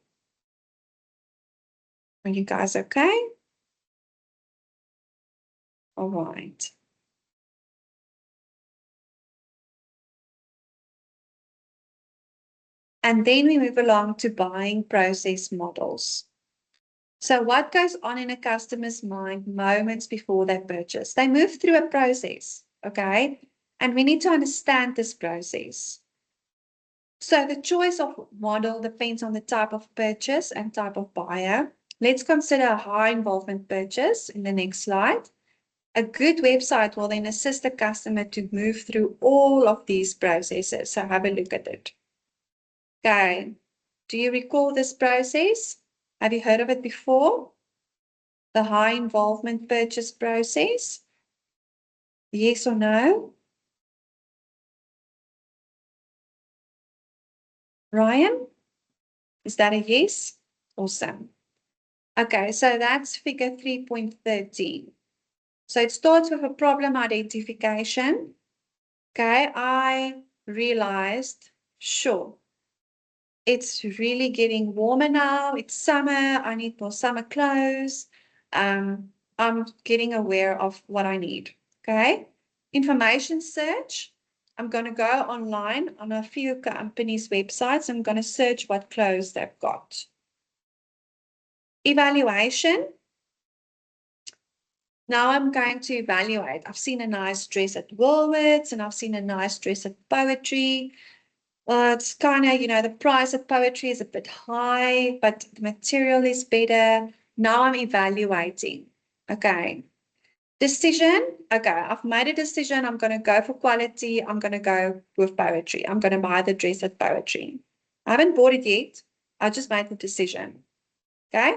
Are you guys okay? All right. And then we move along to buying process models. So what goes on in a customer's mind moments before they purchase? They move through a process, okay? And we need to understand this process. So the choice of model depends on the type of purchase and type of buyer. Let's consider a high involvement purchase in the next slide. A good website will then assist the customer to move through all of these processes. So have a look at it. Okay. Do you recall this process? Have you heard of it before? The high involvement purchase process? Yes or no? Ryan, is that a yes? Awesome. Okay, so that's figure 3.13. So it starts with a problem identification. Okay, I realized, sure, it's really getting warmer now. It's summer. I need more summer clothes. I'm getting aware of what I need. Okay. Information search. I'm going to go online on a few companies' websites. I'm going to search what clothes they've got. Evaluation. Now I'm going to evaluate. I've seen a nice dress at Woolworths and I've seen a nice dress at Poetry. It's kind of, the price at Poetry is a bit high, but the material is better. Now I'm evaluating. Okay. Decision. Okay, I've made a decision. I'm going to go for quality. I'm going to go with Poetry. I'm going to buy the dress at Poetry. I haven't bought it yet. I just made the decision. Okay.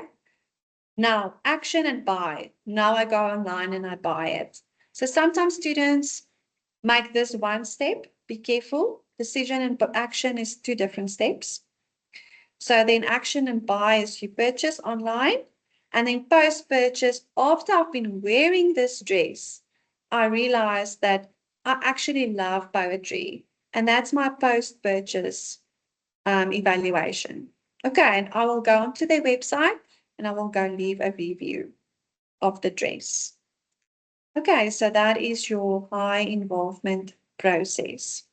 Now, action and buy. Now I go online and I buy it. So sometimes students make this one step. Be careful. Decision and action is two different steps. So then action and buy is you purchase online, and then post-purchase, after I've been wearing this dress, I realized that I actually love Poetry. And that's my post-purchase evaluation. Okay, and I will go onto their website and I will go leave a review of the dress. Okay, so that is your high involvement process.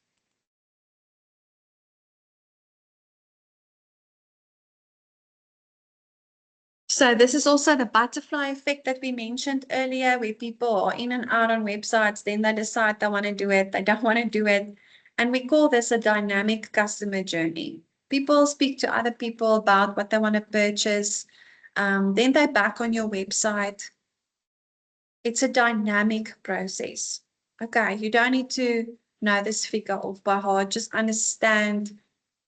So this is also the butterfly effect that we mentioned earlier, where people are in and out on websites, then they decide they want to do it, they don't want to do it. And we call this a dynamic customer journey. People speak to other people about what they want to purchase. Then they're back on your website. It's a dynamic process. Okay, you don't need to know this figure off by heart. Just understand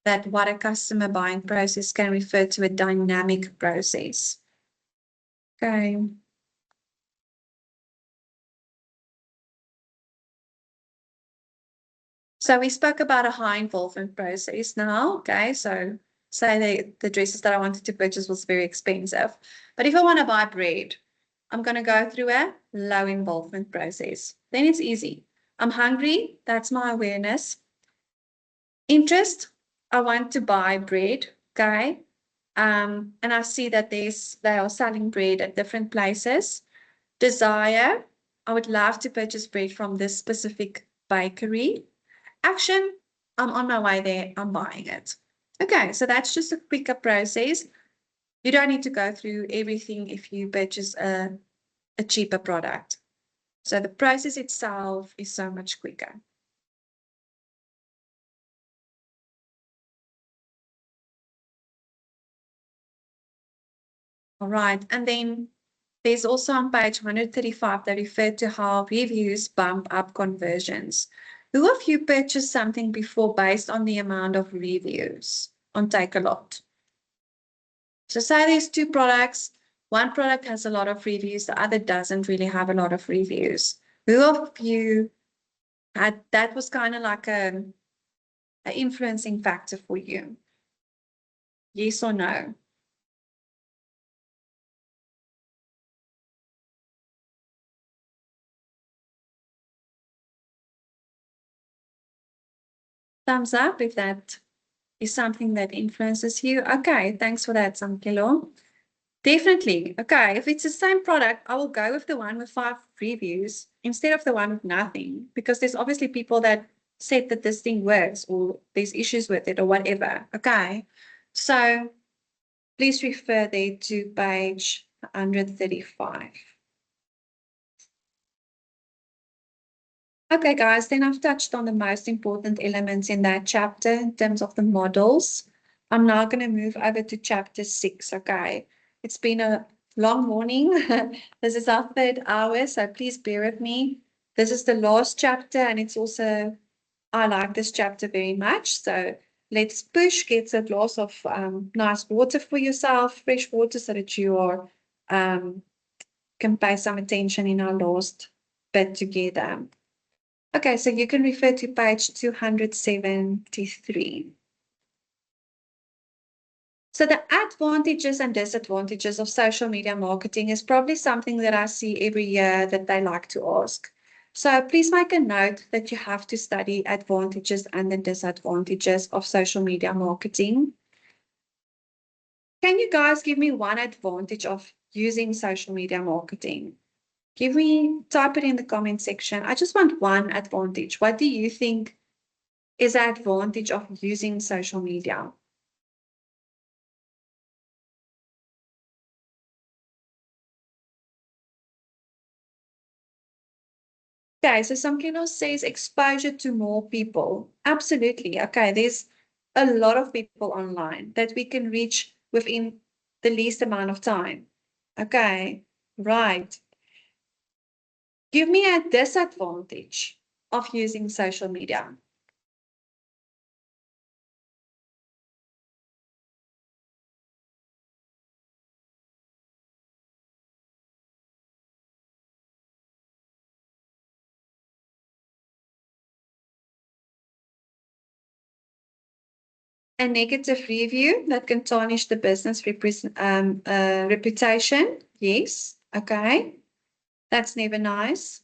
that what a customer buying process can refer to a dynamic process. Okay. So we spoke about a high involvement process now. Okay, so say the dresses that I wanted to purchase was very expensive. But if I want to buy bread, I'm going to go through a low involvement process. Then it's easy. I'm hungry. That's my awareness. Interest, I want to buy bread. Okay. And I see that they are selling bread at different places. Desire, I would love to purchase bread from this specific bakery. Action, I'm on my way there, I'm buying it. Okay, so that's just a quicker process. You don't need to go through everything if you purchase a cheaper product. So the process itself is so much quicker. All right, and then there's also on page 135, they refer to how reviews bump up conversions. Who of you purchased something before based on the amount of reviews on Takealot? So say there's two products. One product has a lot of reviews, the other doesn't really have a lot of reviews. Who of you had that was kind of like an influencing factor for you? Yes or no? Thumbs up if that is something that influences you. Okay, thanks for that, Samkelo. Definitely. Okay, if it's the same product, I will go with the one with 5 reviews instead of the one with nothing, because there's obviously people that said that this thing works or there's issues with it or whatever. Okay, so please refer there to page 135. Okay, guys, then I've touched on the most important elements in that chapter in terms of the models. I'm now going to move over to chapter 6, okay? It's been a long morning. This is our 3rd hour, so please bear with me. This is the last chapter, and it's also, I like this chapter very much. So let's push, get a glass of nice water for yourself, fresh water, so that you are, can pay some attention in our last bit together. Okay, so you can refer to page 273. So the advantages and disadvantages of social media marketing is probably something that I see every year that they like to ask. So please make a note that you have to study advantages and the disadvantages of social media marketing. Can you guys give me one advantage of using social media marketing? Type it in the comment section. I just want one advantage. What do you think is the advantage of using social media? Okay, so some kilo says exposure to more people. Absolutely. Okay, there's a lot of people online that we can reach within the least amount of time. Okay, right. Give me a disadvantage of using social media. A negative review that can tarnish the business reputation. Yes. Okay. That's never nice.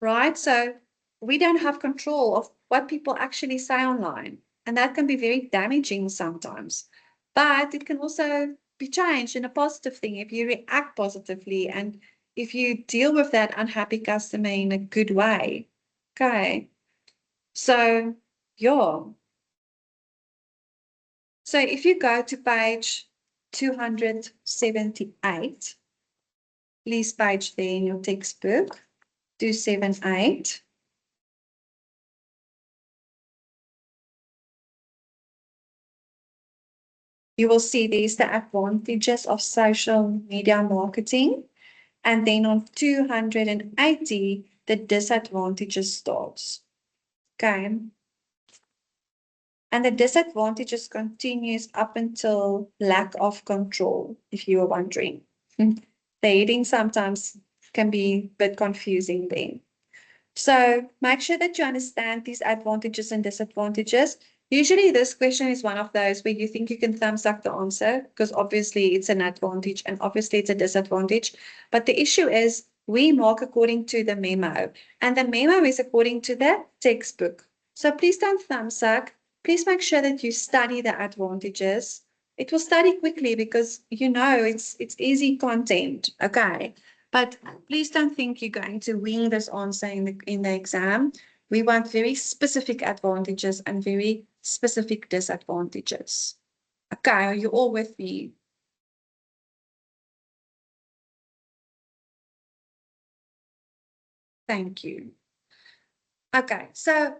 Right? So we don't have control of what people actually say online. And that can be very damaging sometimes. But it can also be changed in a positive thing if you react positively and if you deal with that unhappy customer in a good way. Okay. So, yeah. So if you go to page 278, please page there in your textbook, 278. You will see there's the advantages of social media marketing. And then on 280, the disadvantages starts. Okay. And the disadvantages continues up until lack of control, if you were wondering. The heading sometimes can be a bit confusing then. So make sure that you understand these advantages and disadvantages. Usually this question is one of those where you think you can thumbs up the answer because obviously it's an advantage and obviously it's a disadvantage. But the issue is we mark according to the memo and the memo is according to the textbook. So please don't thumbs up. Please make sure that you study the advantages. It will study quickly because you know it's easy content. Okay. But please don't think you're going to wing this answer in the exam. We want very specific advantages and very specific disadvantages. Okay, are you all with me? Thank you. Okay, so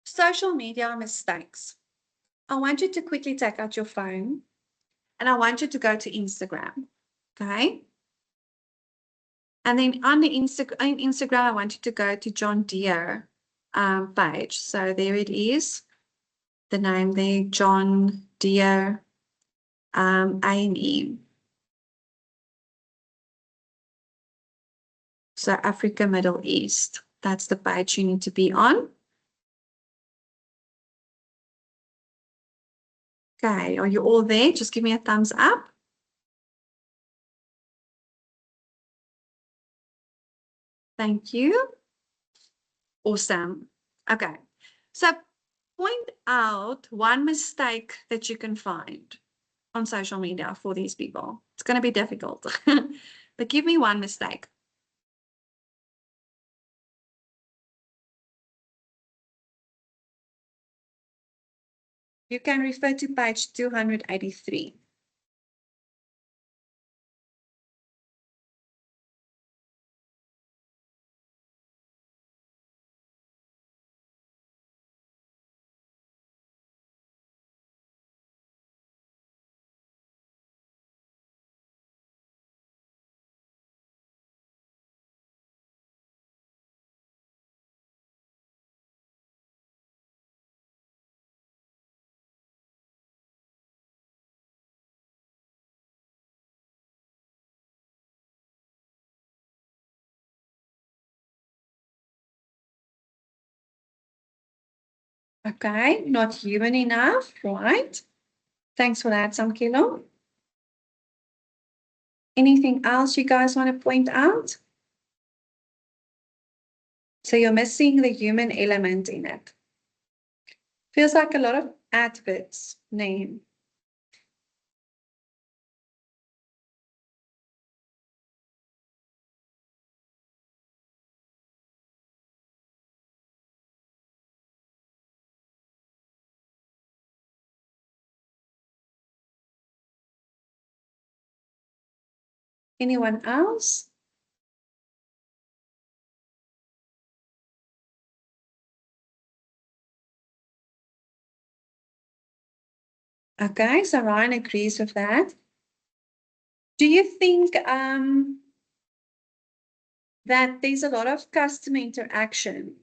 social media mistakes. I want you to quickly take out your phone and I want you to go to Instagram. Okay. And then on Instagram, I want you to go to John Deere page. So there it is. The name there, John Deere A&E. So Africa, Middle East. That's the page you need to be on. Okay, are you all there? Just give me a thumbs up. Thank you. Awesome. Okay, so point out one mistake that you can find on social media for these people. It's going to be difficult, but give me one mistake. You can refer to page 283. Okay, not human enough, right? Thanks for that, Samkilo. Anything else you guys want to point out? So you're missing the human element in it. Feels like a lot of adverts name. Anyone else? Okay, so Ryan agrees with that. Do you think that there's a lot of customer interaction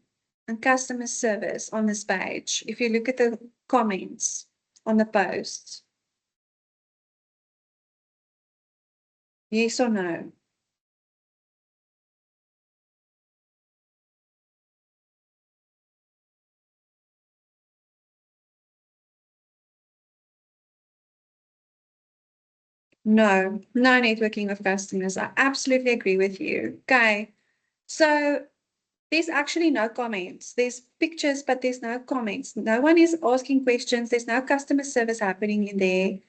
and customer service on this page if you look at the comments on the posts? Yes or no? No, no networking with customers. I absolutely agree with you. Okay, so there's actually no comments. There's pictures, but there's no comments. No one is asking questions. There's no customer service happening in there.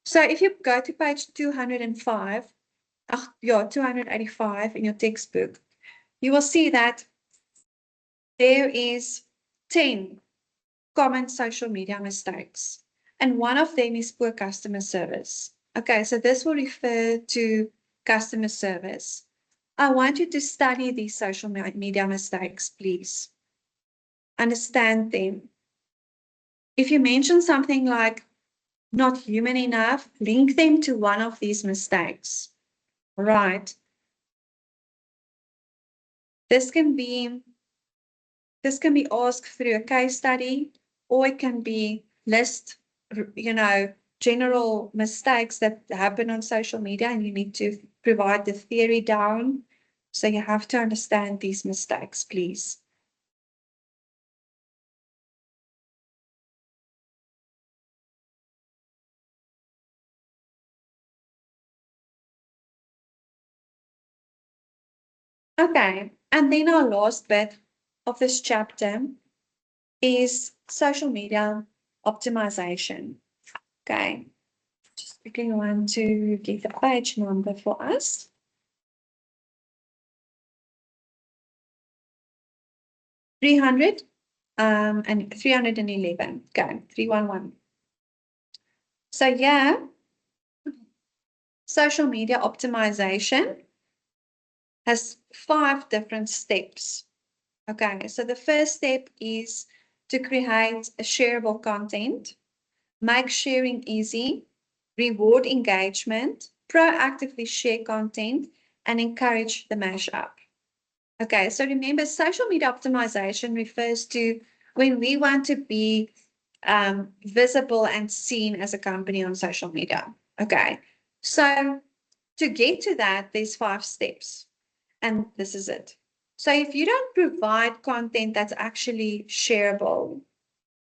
So if you go to page 205, 285 in your textbook, you will see that there is 10 common social media mistakes. And one of them is poor customer service. Okay, so this will refer to customer service. I want you to study these social media mistakes, please. Understand them. If you mention something like not human enough, link them to one of these mistakes. Right. This can be asked through a case study, or it can be list, general mistakes that happen on social media, and you need to provide the theory down. So you have to understand these mistakes, please. Okay, and then our last bit of this chapter is social media optimization. Okay, just quickly want to get the page number for us. 300 and 311. Okay, 311. So yeah, social media optimization has 5 different steps. Okay, so the first step is to create a shareable content, make sharing easy, reward engagement, proactively share content, and encourage the mashup. Okay, so remember, social media optimization refers to when we want to be visible and seen as a company on social media. Okay, so to get to that, there's 5 steps, and this is it. So if you don't provide content that's actually shareable,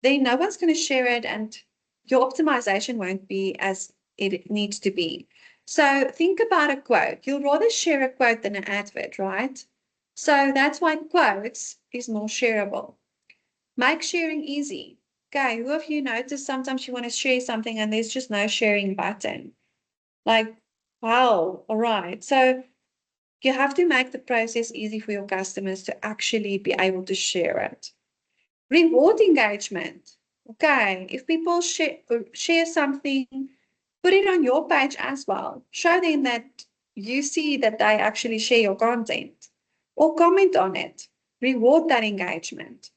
then no one's going to share it, and your optimization won't be as it needs to be. So think about a quote. You'll rather share a quote than an advert, right? So that's why quotes is more shareable. Make sharing easy. Okay, who of you noticed sometimes you want to share something and there's just no sharing button? Like, wow, all right. So you have to make the process easy for your customers to actually be able to share it. Reward engagement. Okay, if people share something, put it on your page as well. Show them that you see that they actually share your content, or comment on it. Reward that engagement.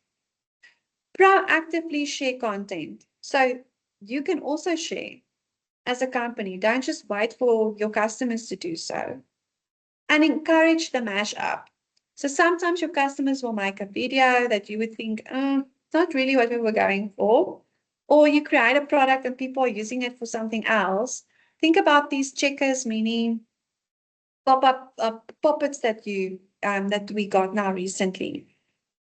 Proactively share content. So you can also share as a company. Don't just wait for your customers to do so. And encourage the mashup. So sometimes your customers will make a video that you would think, not really what we were going for. Or you create a product and people are using it for something else. Think about these checkers, meaning pop-up pop-its that we got now recently.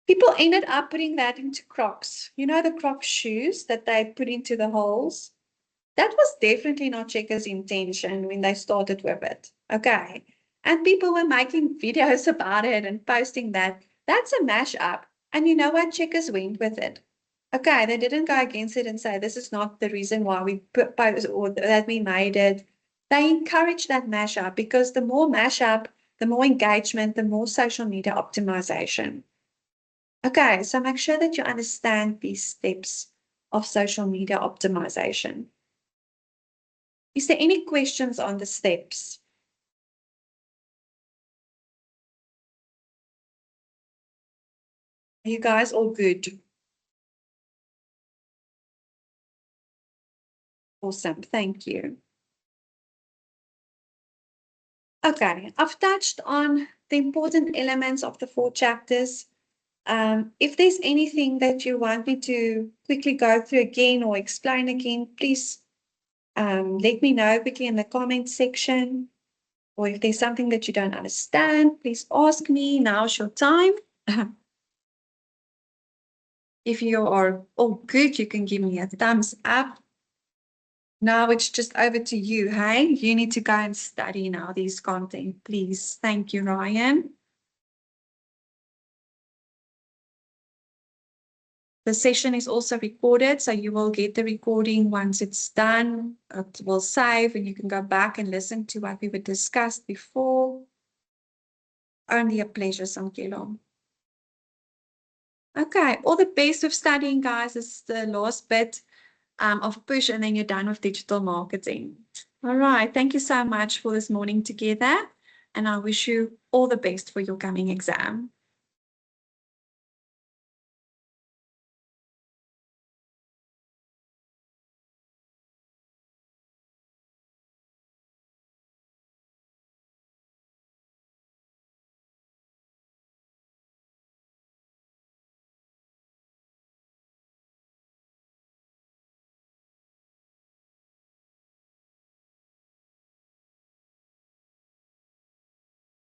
People ended up putting that into Crocs. You know, the Crocs shoes that they put into the holes? That was definitely not Checkers' intention when they started with it. Okay. And people were making videos about it and posting that. That's a mashup. And you know what? Checkers went with it. Okay, they didn't go against it and say this is not the reason why we post or that we made it. They encouraged that mashup because the more mashup, the more engagement, the more social media optimization. Okay, so make sure that you understand these steps of social media optimization. Is there any questions on the steps? Are you guys all good? Awesome. Thank you. Okay, I've touched on the important elements of the 4 chapters. If there's anything that you want me to quickly go through again or explain again, please let me know quickly in the comment section. Or if there's something that you don't understand, please ask me. Now's your time. If you are all good, you can give me a thumbs up. Now it's just over to you, hey? You need to go and study now this content, please. Thank you, Ryan. The session is also recorded, so you will get the recording once it's done. It will save and you can go back and listen to what we were discussed before. Only a pleasure, Samkelo. Okay, all the best with studying, guys. It's the last bit of push, and then you're done with digital marketing. All right, thank you so much for this morning together, and I wish you all the best for your coming exam.